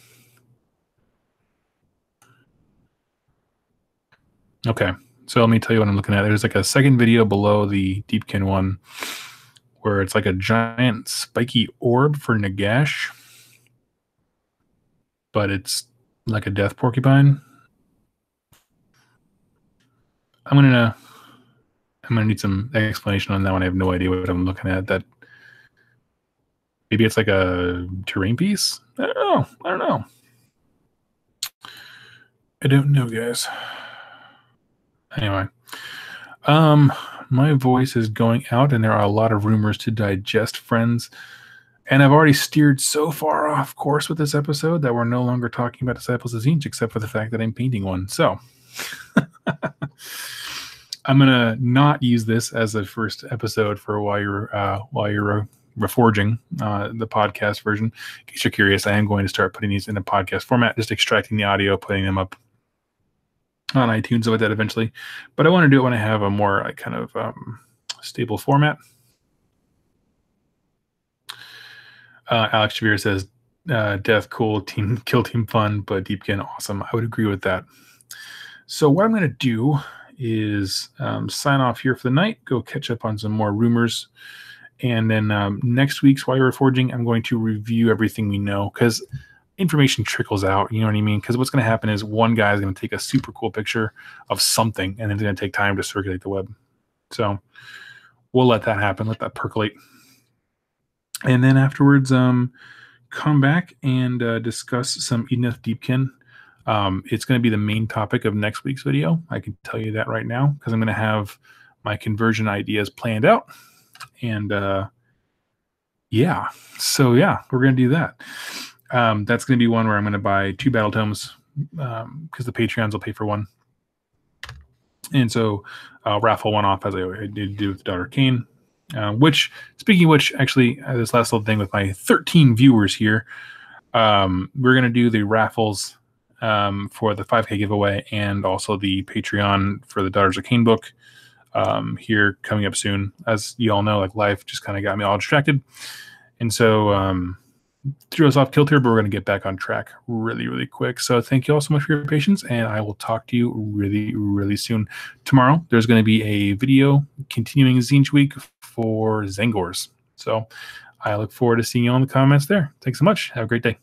Okay, so let me tell you what I'm looking at. There's like a second video below the Deepkin one where it's like a giant spiky orb for Nagash, but it's like a death porcupine. I'm gonna need some explanation on that one. I have no idea what I'm looking at. That maybe it's like a terrain piece. I don't know, guys. Anyway, my voice is going out, and there are a lot of rumors to digest, friends. And I've already steered so far off course with this episode that we're no longer talking about Disciples of Tzeentch, except for the fact that I'm painting one. So I'm gonna not use this as a first episode for while you're reforging the podcast version. In case you're curious, I am going to start putting these in a podcast format, just extracting the audio, putting them up on iTunes like that eventually. But I want to do it when I have a more kind of stable format. Alex Javier says, death cool, kill team fun, but Deepkin awesome. I would agree with that. So what I'm going to do is sign off here for the night, go catch up on some more rumors, and then next week's While You're Forging, I'm going to review everything we know, because information trickles out, you know what I mean? Because what's going to happen is one guy is going to take a super cool picture of something, and then it's going to take time to circulate the web. So we'll let that happen, let that percolate. And then afterwards, come back and discuss some Edith Deepkin. It's going to be the main topic of next week's video. I can tell you that right now, because I'm going to have my conversion ideas planned out. And yeah, so yeah, we're going to do that. That's going to be one where I'm going to buy 2 battle tomes, because the Patreons will pay for one. And so I'll raffle one off as I did do with Daughter Kane. Which, speaking of which, actually, this last little thing with my 13 viewers here, we're going to do the raffles for the 5K giveaway and also the Patreon for the Daughters of Kane book here coming up soon. As you all know, like, life just kind of got me all distracted. And so threw us off kilter, but we're going to get back on track really, really quick. So thank you all so much for your patience, and I will talk to you really, really soon. Tomorrow, there's going to be a video continuing Tzeentch Week for Zangors. So I look forward to seeing you all in the comments there. Thanks so much. Have a great day.